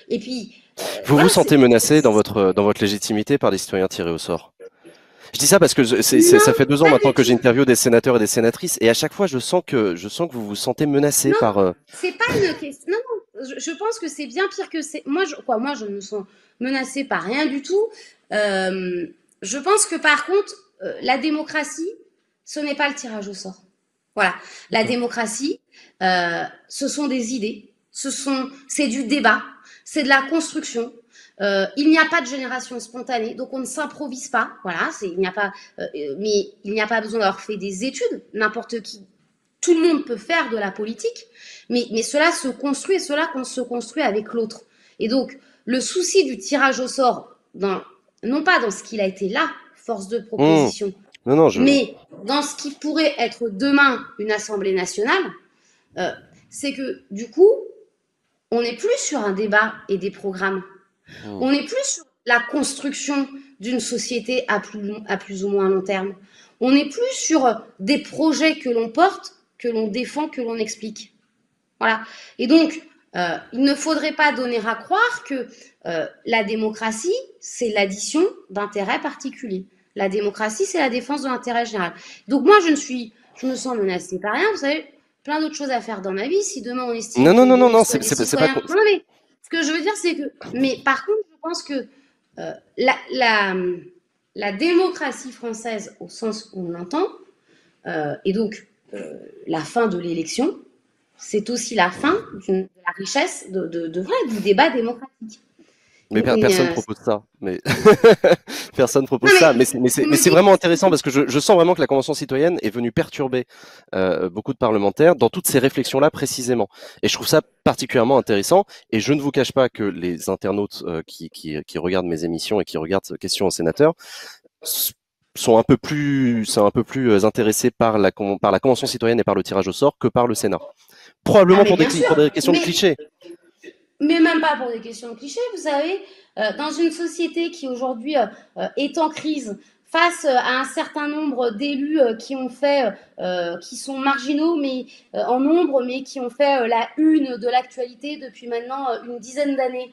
et puis. Vous voilà, vous sentez menacé dans votre légitimité par des citoyens tirés au sort? Je dis ça parce que ça fait 2 ans maintenant que j'interviewe des sénateurs et des sénatrices, et à chaque fois je sens que vous vous sentez menacé par. C'est pas une question. Non, je pense que c'est bien pire que c'est. Moi, je ne me sens menacée par rien du tout. Je pense que par contre, la démocratie, ce n'est pas le tirage au sort. Voilà, la démocratie, ce sont des idées, c'est du débat, c'est de la construction. Il n'y a pas de génération spontanée, donc on ne s'improvise pas. Voilà, mais il n'y a pas besoin d'avoir fait des études. N'importe qui, tout le monde peut faire de la politique, mais cela se construit, et cela qu'on se construit avec l'autre. Et donc, le souci du tirage au sort, non pas dans ce qu'il a été là, force de proposition, mais dans ce qui pourrait être demain une Assemblée nationale, c'est que du coup, on n'est plus sur un débat et des programmes. On n'est plus sur la construction d'une société à plus ou moins long terme. On n'est plus sur des projets que l'on porte, que l'on défend, que l'on explique. Voilà. Et donc, il ne faudrait pas donner à croire que la démocratie, c'est l'addition d'intérêts particuliers. La démocratie, c'est la défense de l'intérêt général. Donc moi, je me sens menacée par rien. Vous savez, plein d'autres choses à faire dans ma vie. Si demain on estime... Non, c'est pas... Non, mais ce que je veux dire, c'est que... Mais par contre, je pense que la démocratie française, au sens où on l'entend, et donc la fin de l'élection, c'est aussi la fin de la richesse du débat démocratique. Mais personne propose ça. Mais personne propose ça. Mais c'est vraiment intéressant parce que je sens vraiment que la Convention citoyenne est venue perturber beaucoup de parlementaires dans toutes ces réflexions-là précisément. Et je trouve ça particulièrement intéressant. Et je ne vous cache pas que les internautes qui regardent mes émissions et qui regardent Questions aux sénateurs sont un peu plus intéressés par la Convention citoyenne et par le tirage au sort que par le Sénat. Probablement pour des questions de clichés. Mais même pas pour des questions de clichés, vous savez, dans une société qui aujourd'hui est en crise, face à un certain nombre d'élus qui sont marginaux, mais en nombre, mais qui ont fait la une de l'actualité depuis maintenant une dizaine d'années.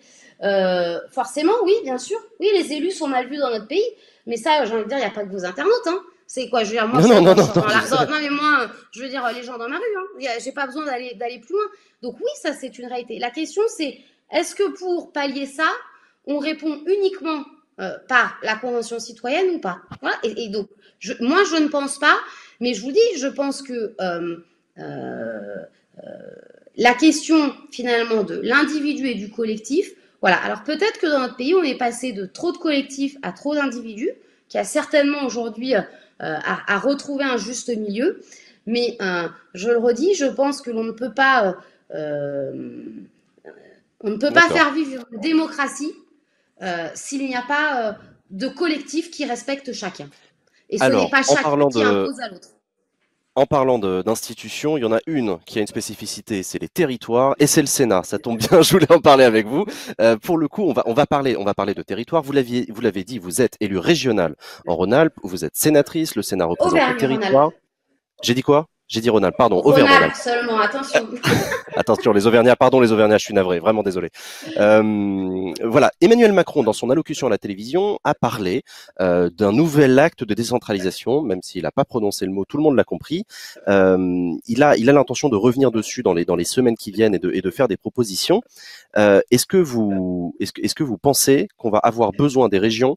Forcément, oui, bien sûr, oui, les élus sont mal vus dans notre pays, mais ça, j'ai envie de dire, il n'y a pas que vos internautes, hein. C'est quoi, je veux dire, moi, non, mais moi, je veux dire, les gens dans ma rue, hein. J'ai pas besoin d'aller plus loin. Donc oui, ça, c'est une réalité. La question, c'est, est-ce que pour pallier ça, on répond uniquement par la Convention citoyenne ou pas? Voilà. Et donc, moi, je ne pense pas, mais je vous dis, je pense que la question, finalement, de l'individu et du collectif, voilà. Alors, peut-être que dans notre pays, on est passé de trop de collectifs à trop d'individus, qui a certainement aujourd'hui à retrouver un juste milieu. Mais je le redis, je pense que l'on ne peut pas, faire vivre une démocratie s'il n'y a pas de collectif qui respecte chacun. Et ce n'est pas chacun qui impose à l'autre. En parlant d'institutions, il y en a une qui a une spécificité, c'est les territoires, et c'est le Sénat. Ça tombe bien, je voulais en parler avec vous. Pour le coup, on va parler de territoire. Vous l'avez dit, vous êtes élu régional en Rhône-Alpes, vous êtes sénatrice, le Sénat représente le territoire. J'ai dit quoi? J'ai dit Rhône-Alpes, pardon, Auvergne-Rhône-Alpes seulement, attention. Attention, les Auvergnats, pardon les Auvergnats, je suis navré, vraiment désolé. Voilà, Emmanuel Macron, dans son allocution à la télévision, a parlé d'un nouvel acte de décentralisation, même s'il n'a pas prononcé le mot, tout le monde l'a compris. Il a l'intention de revenir dessus dans les semaines qui viennent et de faire des propositions. Est-ce que vous pensez qu'on va avoir besoin des régions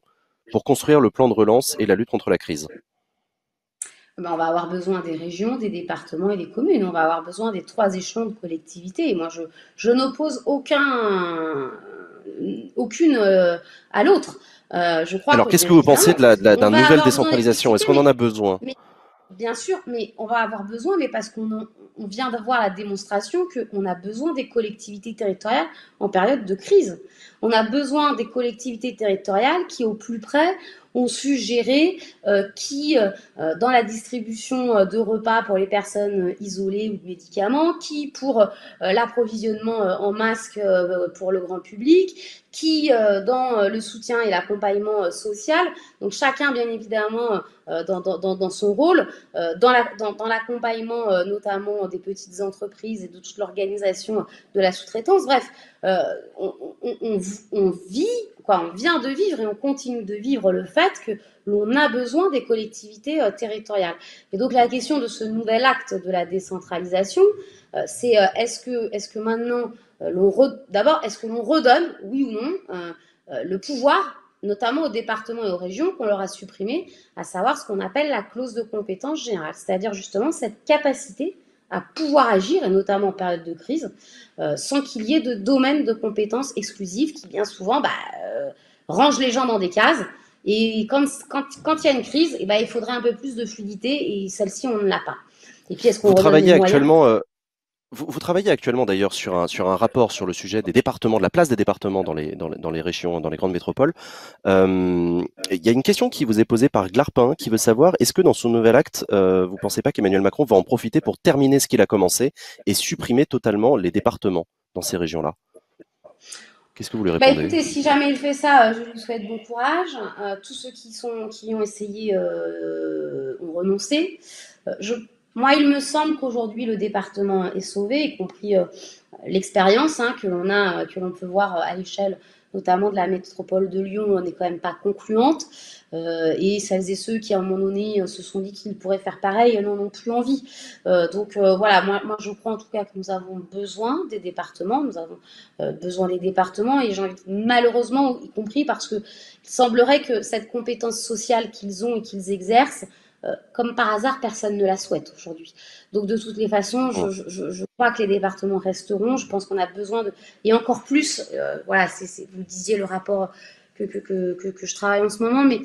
pour construire le plan de relance et la lutte contre la crise? On va avoir besoin des régions, des départements et des communes. On va avoir besoin des 3 échelons de collectivité. Et moi, je n'oppose aucune à l'autre. Je crois Alors, que qu'est-ce bien que vous pensez évidemment, d'un on va nouvelle avoir besoin décentralisation? Est-ce qu'on en a besoin? mais bien sûr, mais on va avoir besoin, mais parce on vient d'avoir la démonstration qu'on a besoin des collectivités territoriales en période de crise. On a besoin des collectivités territoriales qui, au plus près, ont su gérer, dans la distribution de repas pour les personnes isolées ou de médicaments, qui pour l'approvisionnement en masques pour le grand public, qui dans le soutien et l'accompagnement social. Donc chacun, bien évidemment, dans son rôle, dans l'accompagnement notamment des petites entreprises et de toute l'organisation de la sous-traitance. Bref, on vit, on vient de vivre et on continue de vivre le fait que l'on a besoin des collectivités territoriales. Et donc la question de ce nouvel acte de la décentralisation, c'est est-ce que maintenant, d'abord, est-ce que l'on redonne, oui ou non, le pouvoir notamment aux départements et aux régions qu'on leur a supprimé, à savoir ce qu'on appelle la clause de compétence générale, c'est-à-dire justement cette capacité à pouvoir agir, et notamment en période de crise, sans qu'il y ait de domaine de compétences exclusif qui, bien souvent, range les gens dans des cases. Et quand il y a une crise, il faudrait un peu plus de fluidité, et celle-ci, on ne l'a pas. Et puis, est-ce qu'on redonne les moyens ? Vous travaillez actuellement d'ailleurs sur un rapport sur le sujet des départements, de la place des départements dans les régions, dans les grandes métropoles. Il y a une question qui vous est posée par Glarpin qui veut savoir, est-ce que dans son nouvel acte, vous ne pensez pas qu'Emmanuel Macron va en profiter pour terminer ce qu'il a commencé et supprimer totalement les départements dans ces régions-là? Qu'est-ce que vous lui répondez? Écoutez, si jamais il fait ça, je lui souhaite bon courage. Tous ceux qui ont essayé ont renoncé. Moi, il me semble qu'aujourd'hui, le département est sauvé, y compris l'expérience que l'on peut voir à l'échelle notamment de la métropole de Lyon, n'est quand même pas concluante. Et celles et ceux qui, à un moment donné, se sont dit qu'ils pourraient faire pareil, n'en ont plus envie. Voilà, moi, je crois en tout cas que nous avons besoin des départements, nous avons besoin des départements, et j'ai envie malheureusement, y compris parce qu'il semblerait que cette compétence sociale qu'ils ont et qu'ils exercent, comme par hasard, personne ne la souhaite aujourd'hui. Donc de toutes les façons, je crois que les départements resteront. Je pense qu'on a besoin de... Et encore plus, voilà, vous disiez le rapport que je travaille en ce moment, mais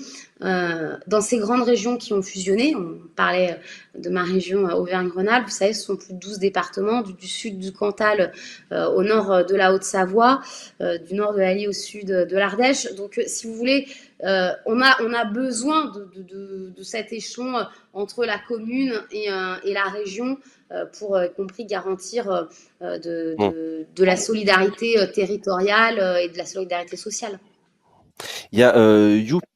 dans ces grandes régions qui ont fusionné, on parlait de ma région Auvergne-Rhône-Alpes, vous savez, ce sont plus de 12 départements, du sud du Cantal au nord de la Haute-Savoie, du nord de l'Allier au sud de l'Ardèche. Donc si vous voulez, on a besoin de cet échelon entre la commune et la région pour, y compris, garantir de la solidarité territoriale et de la solidarité sociale. Il y a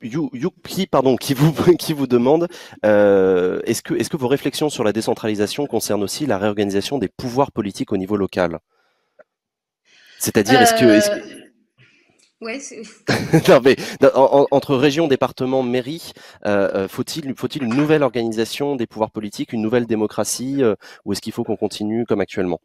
Youpi, pardon, qui vous demande est-ce que vos réflexions sur la décentralisation concernent aussi la réorganisation des pouvoirs politiques au niveau local? C'est-à-dire, Ouais, non, mais entre région, département, mairie, faut-il une nouvelle organisation des pouvoirs politiques, une nouvelle démocratie, ou est-ce qu'il faut qu'on continue comme actuellement?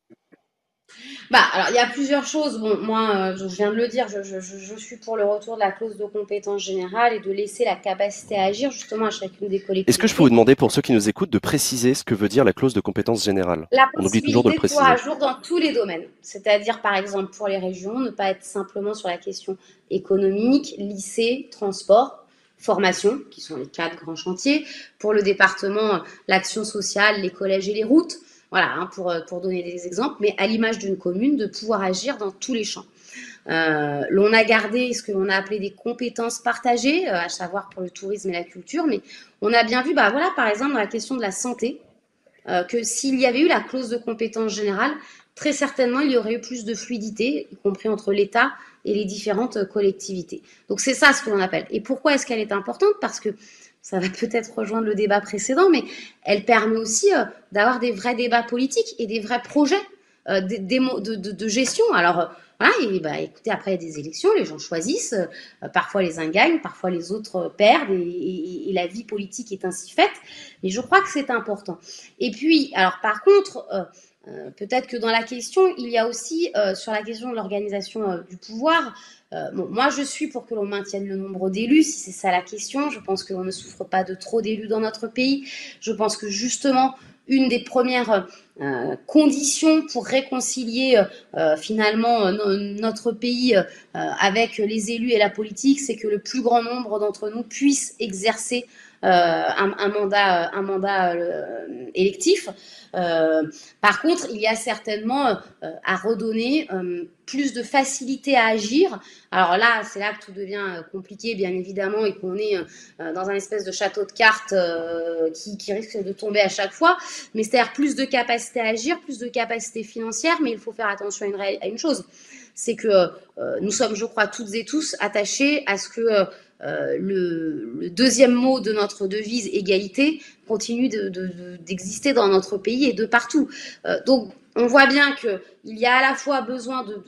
Alors, il y a plusieurs choses. Bon, moi, je viens de le dire, je suis pour le retour de la clause de compétence générale et de laisser la capacité à agir justement à chacune des collectivités. Est-ce que je peux vous demander, pour ceux qui nous écoutent, de préciser ce que veut dire la clause de compétence générale? On oublie toujours de le préciser. La possibilité de pouvoir agir dans tous les domaines. C'est-à-dire, par exemple, pour les régions, ne pas être simplement sur la question économique, lycée, transport, formation, qui sont les 4 grands chantiers. Pour le département, l'action sociale, les collèges et les routes. Voilà, pour donner des exemples, mais à l'image d'une commune, de pouvoir agir dans tous les champs. L'on a gardé ce que l'on a appelé des compétences partagées, à savoir pour le tourisme et la culture, mais on a bien vu, voilà, par exemple, dans la question de la santé, que s'il y avait eu la clause de compétence générale, très certainement, il y aurait eu plus de fluidité, y compris entre l'État et les différentes collectivités. Donc, c'est ça ce que l'on appelle. Et pourquoi est-ce qu'elle est importante? Parce que ça va peut-être rejoindre le débat précédent, mais elle permet aussi d'avoir des vrais débats politiques et des vrais projets de gestion. Alors, voilà, et bah, écoutez, après, il y a des élections, les gens choisissent, parfois les uns gagnent, parfois les autres perdent, et la vie politique est ainsi faite. Mais je crois que c'est important. Et puis, alors par contre, peut-être que dans la question, il y a aussi, sur la question de l'organisation du pouvoir, bon, moi je suis pour que l'on maintienne le nombre d'élus, si c'est ça la question. Je pense que l'on ne souffre pas de trop d'élus dans notre pays. Je pense que justement, une des premières conditions pour réconcilier finalement notre pays avec les élus et la politique, c'est que le plus grand nombre d'entre nous puissent exercer un mandat électif. Par contre, il y a certainement à redonner plus de facilité à agir. Alors là, c'est là que tout devient compliqué, bien évidemment, et qu'on est dans un espèce de château de cartes qui risque de tomber à chaque fois. Mais c'est-à-dire plus de capacité à agir, plus de capacité financière, mais il faut faire attention à une chose, c'est que nous sommes, je crois, toutes et tous attachés à ce que le deuxième mot de notre devise, égalité, continue d'exister dans notre pays et de partout. Donc, on voit bien qu'il y a à la fois besoin de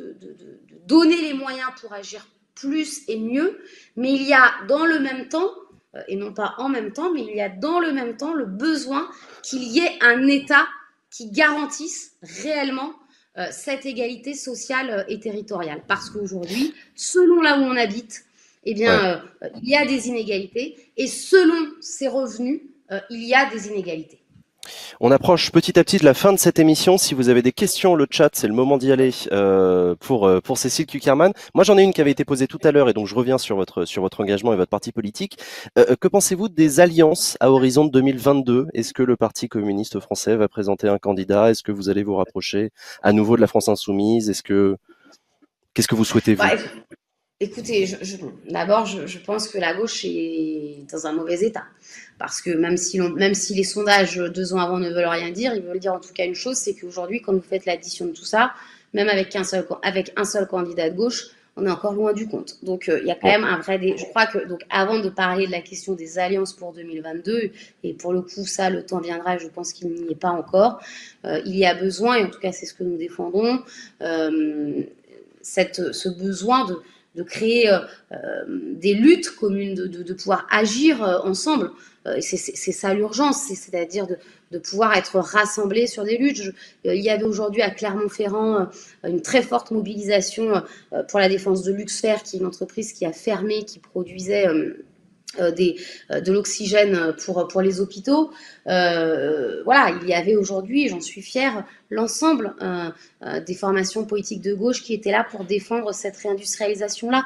donner les moyens pour agir plus et mieux, mais il y a dans le même temps, et non pas en même temps, mais il y a dans le même temps le besoin qu'il y ait un État qui garantisse réellement cette égalité sociale et territoriale. Parce qu'aujourd'hui, selon là où on habite, eh bien, il y a des inégalités, et selon ses revenus, il y a des inégalités. On approche petit à petit de la fin de cette émission. Si vous avez des questions, le chat, c'est le moment d'y aller pour Cécile Cukierman. Moi, j'en ai une qui avait été posée tout à l'heure, et donc je reviens sur votre engagement et votre parti politique. Que pensez-vous des alliances à horizon de 2022 ? Est-ce que le Parti communiste français va présenter un candidat ? Est-ce que vous allez vous rapprocher à nouveau de la France insoumise ? Qu'est-ce que vous souhaitez, vous ? Écoutez, d'abord, je pense que la gauche est dans un mauvais état. Parce que même si les sondages 2 ans avant ne veulent rien dire, ils veulent dire en tout cas une chose, c'est qu'aujourd'hui, quand vous faites l'addition de tout ça, même avec un seul candidat de gauche, on est encore loin du compte. Donc, il y a quand même un vrai... Je crois que, donc, avant de parler de la question des alliances pour 2022, et pour le coup, ça, le temps viendra, je pense qu'il n'y est pas encore, il y a besoin, et en tout cas, c'est ce que nous défendons, ce besoin de créer des luttes communes, de pouvoir agir ensemble. C'est ça l'urgence, c'est-à-dire de pouvoir être rassemblés sur des luttes. Il y avait aujourd'hui à Clermont-Ferrand une très forte mobilisation pour la défense de Luxfer, qui est une entreprise qui a fermé, qui produisait de l'oxygène pour les hôpitaux. Voilà, il y avait aujourd'hui, j'en suis fière, l'ensemble des formations politiques de gauche qui étaient là pour défendre cette réindustrialisation-là.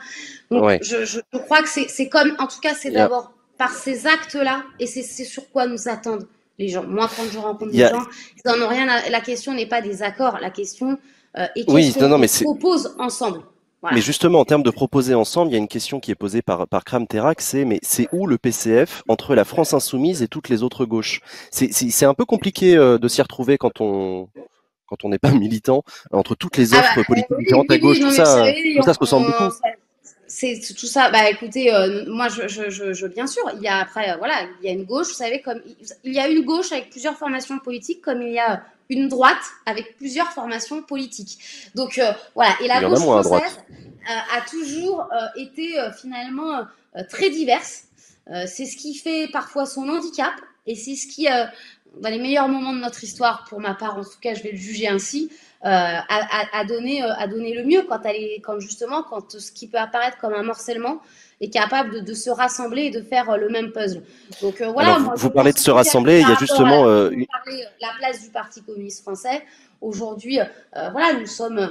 Donc, je crois que c'est comme, en tout cas, c'est d'abord par ces actes-là, et c'est sur quoi nous attendent les gens. Moi, quand je rencontre des gens, ils n'en ont rien la question n'est pas des accords, la question est qu'est-ce qu'on propose ensemble. Voilà. Mais justement, en termes de proposer ensemble, il y a une question qui est posée par Kram Terak, mais c'est où le PCF entre la France insoumise et toutes les autres gauches ? C'est un peu compliqué de s'y retrouver quand on n'est pas militant, entre toutes les offres politiques différentes à gauche, tout ça se ressemble beaucoup. C'est tout ça. Bah écoutez, moi bien sûr, il y a après voilà, il y a une gauche, vous savez, comme il y a une gauche avec plusieurs formations politiques, comme il y a une droite avec plusieurs formations politiques. Donc voilà, et la gauche française a toujours été finalement très diverse. C'est ce qui fait parfois son handicap, et c'est ce qui dans les meilleurs moments de notre histoire, pour ma part en tout cas, je vais le juger ainsi, à donner le mieux quand justement ce qui peut apparaître comme un morcellement est capable de se rassembler et de faire le même puzzle. Donc voilà. Alors, vous parlez de se rassembler, il y a justement la place du Parti communiste français. Aujourd'hui, voilà, nous sommes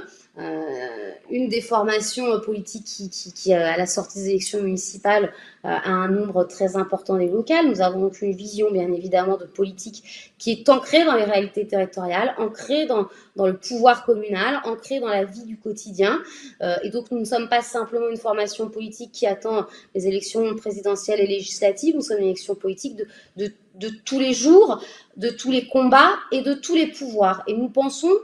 une des formations politiques qui à la sortie des élections municipales, a un nombre très important des locales. Nous avons donc une vision, bien évidemment, de politique qui est ancrée dans les réalités territoriales, ancrée dans le pouvoir communal, ancrée dans la vie du quotidien. Et donc, nous ne sommes pas simplement une formation politique qui attend les élections présidentielles et législatives. Nous sommes une élection politique de tous les jours, de tous les combats et de tous les pouvoirs. Et nous pensons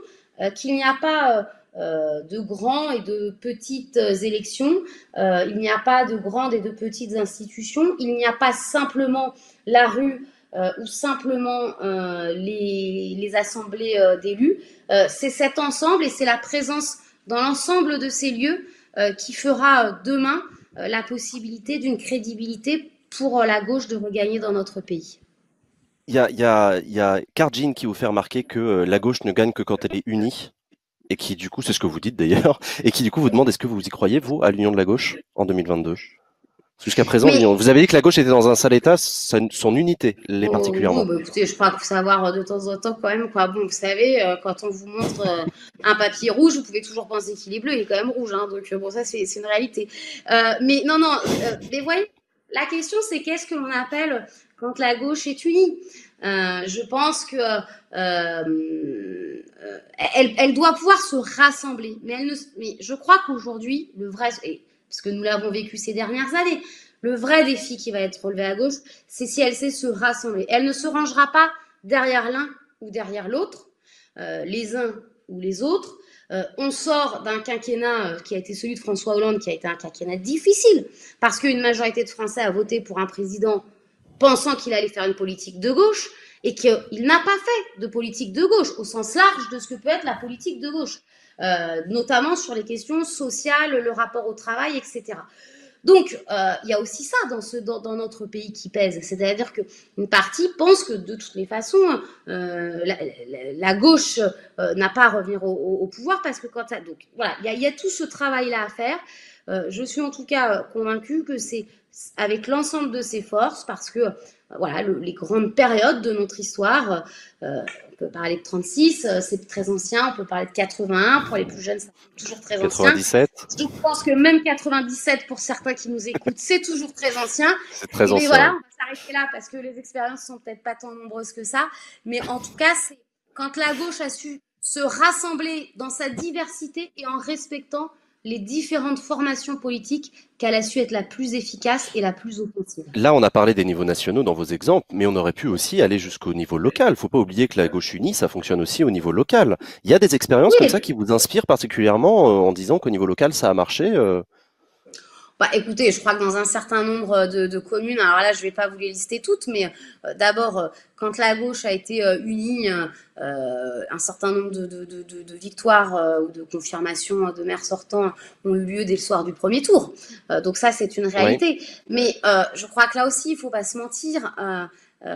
qu'il n'y a pas de grands et de petites élections. Il n'y a pas de grandes et de petites institutions. Il n'y a pas simplement la rue ou simplement les assemblées d'élus. C'est cet ensemble et c'est la présence dans l'ensemble de ces lieux qui fera demain la possibilité d'une crédibilité pour la gauche de regagner dans notre pays. Il y a Cardine qui vous fait remarquer que la gauche ne gagne que quand elle est unie, et qui du coup, c'est ce que vous dites d'ailleurs, et qui du coup vous demande est-ce que vous y croyez, vous, à l'union de la gauche en 2022? Jusqu'à présent, vous avez dit que la gauche était dans un sale état, son unité l'est particulièrement. Bah, écoutez, je crois qu'il faut savoir de temps en temps quand même, quoi. Bon, vous savez, quand on vous montre un papier rouge, vous pouvez toujours penser qu'il est bleu, il est quand même rouge, hein, donc bon, ça c'est une réalité. Mais non, mais voyez, la question c'est qu'est-ce que l'on appelle quand la gauche est unie. Je pense que elle doit pouvoir se rassembler, mais je crois qu'aujourd'hui, le vrai, parce que nous l'avons vécu ces dernières années, le vrai défi qui va être relevé à gauche, c'est si elle sait se rassembler. Elle ne se rangera pas derrière l'un ou derrière l'autre, les uns ou les autres. On sort d'un quinquennat qui a été celui de François Hollande, qui a été un quinquennat difficile, parce qu'une majorité de Français a voté pour un président pensant qu'il allait faire une politique de gauche, et qu'il n'a pas fait de politique de gauche, au sens large de ce que peut être la politique de gauche, notamment sur les questions sociales, le rapport au travail, etc. Donc, il y a aussi ça dans notre pays qui pèse. C'est-à-dire qu'une partie pense que de toutes les façons, la gauche n'a pas à revenir au pouvoir parce que quand ça... Donc, voilà, il y a tout ce travail-là à faire. Je suis en tout cas convaincue que c'est avec l'ensemble de ses forces parce que voilà, les grandes périodes de notre histoire, on peut parler de 36, c'est très ancien, on peut parler de 81, pour les plus jeunes, c'est toujours très 97. ancien. Je pense que même 97, pour certains qui nous écoutent, c'est toujours très ancien. C'est très ancien. Mais voilà, on va s'arrêter là parce que les expériences sont peut-être pas tant nombreuses que ça. Mais en tout cas, c'est quand la gauche a su se rassembler dans sa diversité et en respectant les différentes formations politiques qu'elle a su être la plus efficace et la plus offensive. Là, on a parlé des niveaux nationaux dans vos exemples, mais on aurait pu aussi aller jusqu'au niveau local. Il ne faut pas oublier que la gauche unie, ça fonctionne aussi au niveau local. Il y a des expériences comme ça qui vous inspirent particulièrement en disant qu'au niveau local, ça a marché Bah, écoutez, je crois que dans un certain nombre de communes, alors là, je ne vais pas vous les lister toutes, mais d'abord, quand la gauche a été unie, un certain nombre de victoires ou de confirmations de maires sortants ont eu lieu dès le soir du premier tour. Donc ça, c'est une réalité. Oui. Mais je crois que là aussi, il ne faut pas se mentir.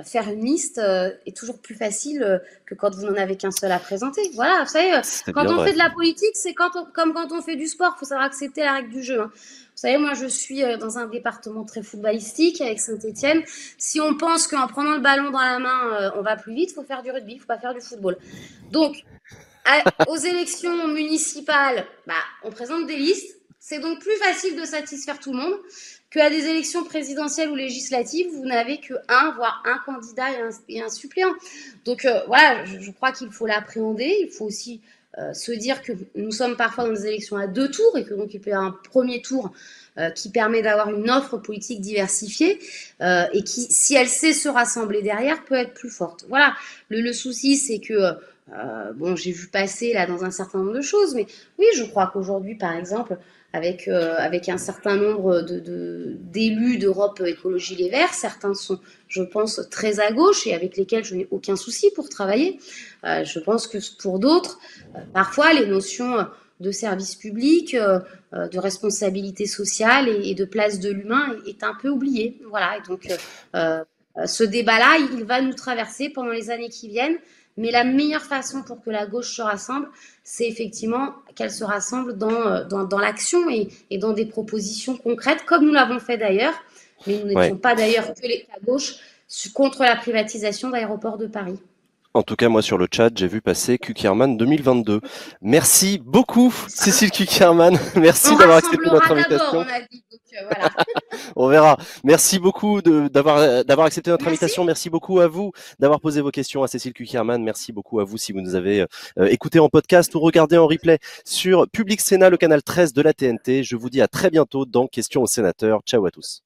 Faire une liste est toujours plus facile que quand vous n'en avez qu'un seul à présenter. Voilà, vous savez, quand on fait de la politique, c'est comme quand on fait du sport, il faut savoir accepter la règle du jeu. Hein. Vous savez, moi, je suis dans un département très footballistique avec Saint-Étienne. Si on pense qu'en prenant le ballon dans la main, on va plus vite, il faut faire du rugby, il ne faut pas faire du football. Donc, aux élections municipales, on présente des listes. C'est donc plus facile de satisfaire tout le monde qu'à des élections présidentielles ou législatives, vous n'avez que voire un candidat et un suppléant. Donc voilà, je crois qu'il faut l'appréhender. Il faut aussi se dire que nous sommes parfois dans des élections à 2 tours et que donc il peut y avoir un premier tour qui permet d'avoir une offre politique diversifiée et qui, si elle sait se rassembler derrière, peut être plus forte. Voilà, le souci, c'est que bon, j'ai vu passer là dans un certain nombre de choses, mais oui, je crois qu'aujourd'hui, par exemple, avec un certain nombre d'élus d'Europe Écologie Les Verts, certains sont, je pense, très à gauche et avec lesquels je n'ai aucun souci pour travailler. Je pense que pour d'autres, parfois, les notions de service public, de responsabilité sociale et de place de l'humain est un peu oubliée. Voilà, et donc ce débat-là, il va nous traverser pendant les années qui viennent. Mais la meilleure façon pour que la gauche se rassemble, c'est effectivement qu'elle se rassemble dans l'action et dans des propositions concrètes, comme nous l'avons fait d'ailleurs. Mais nous n'étions pas d'ailleurs que la gauche contre la privatisation d'aéroports de Paris. En tout cas, moi, sur le chat, j'ai vu passer Kukierman 2022. Merci beaucoup, Cécile Kukierman. Merci d'avoir accepté notre invitation. On a dit, donc, voilà. On verra. Merci beaucoup d'avoir accepté notre invitation. Merci beaucoup à vous d'avoir posé vos questions à Cécile Kukierman. Merci beaucoup à vous si vous nous avez écouté en podcast ou regardé en replay sur Public Sénat, le canal 13 de la TNT. Je vous dis à très bientôt dans Questions aux sénateurs. Ciao à tous.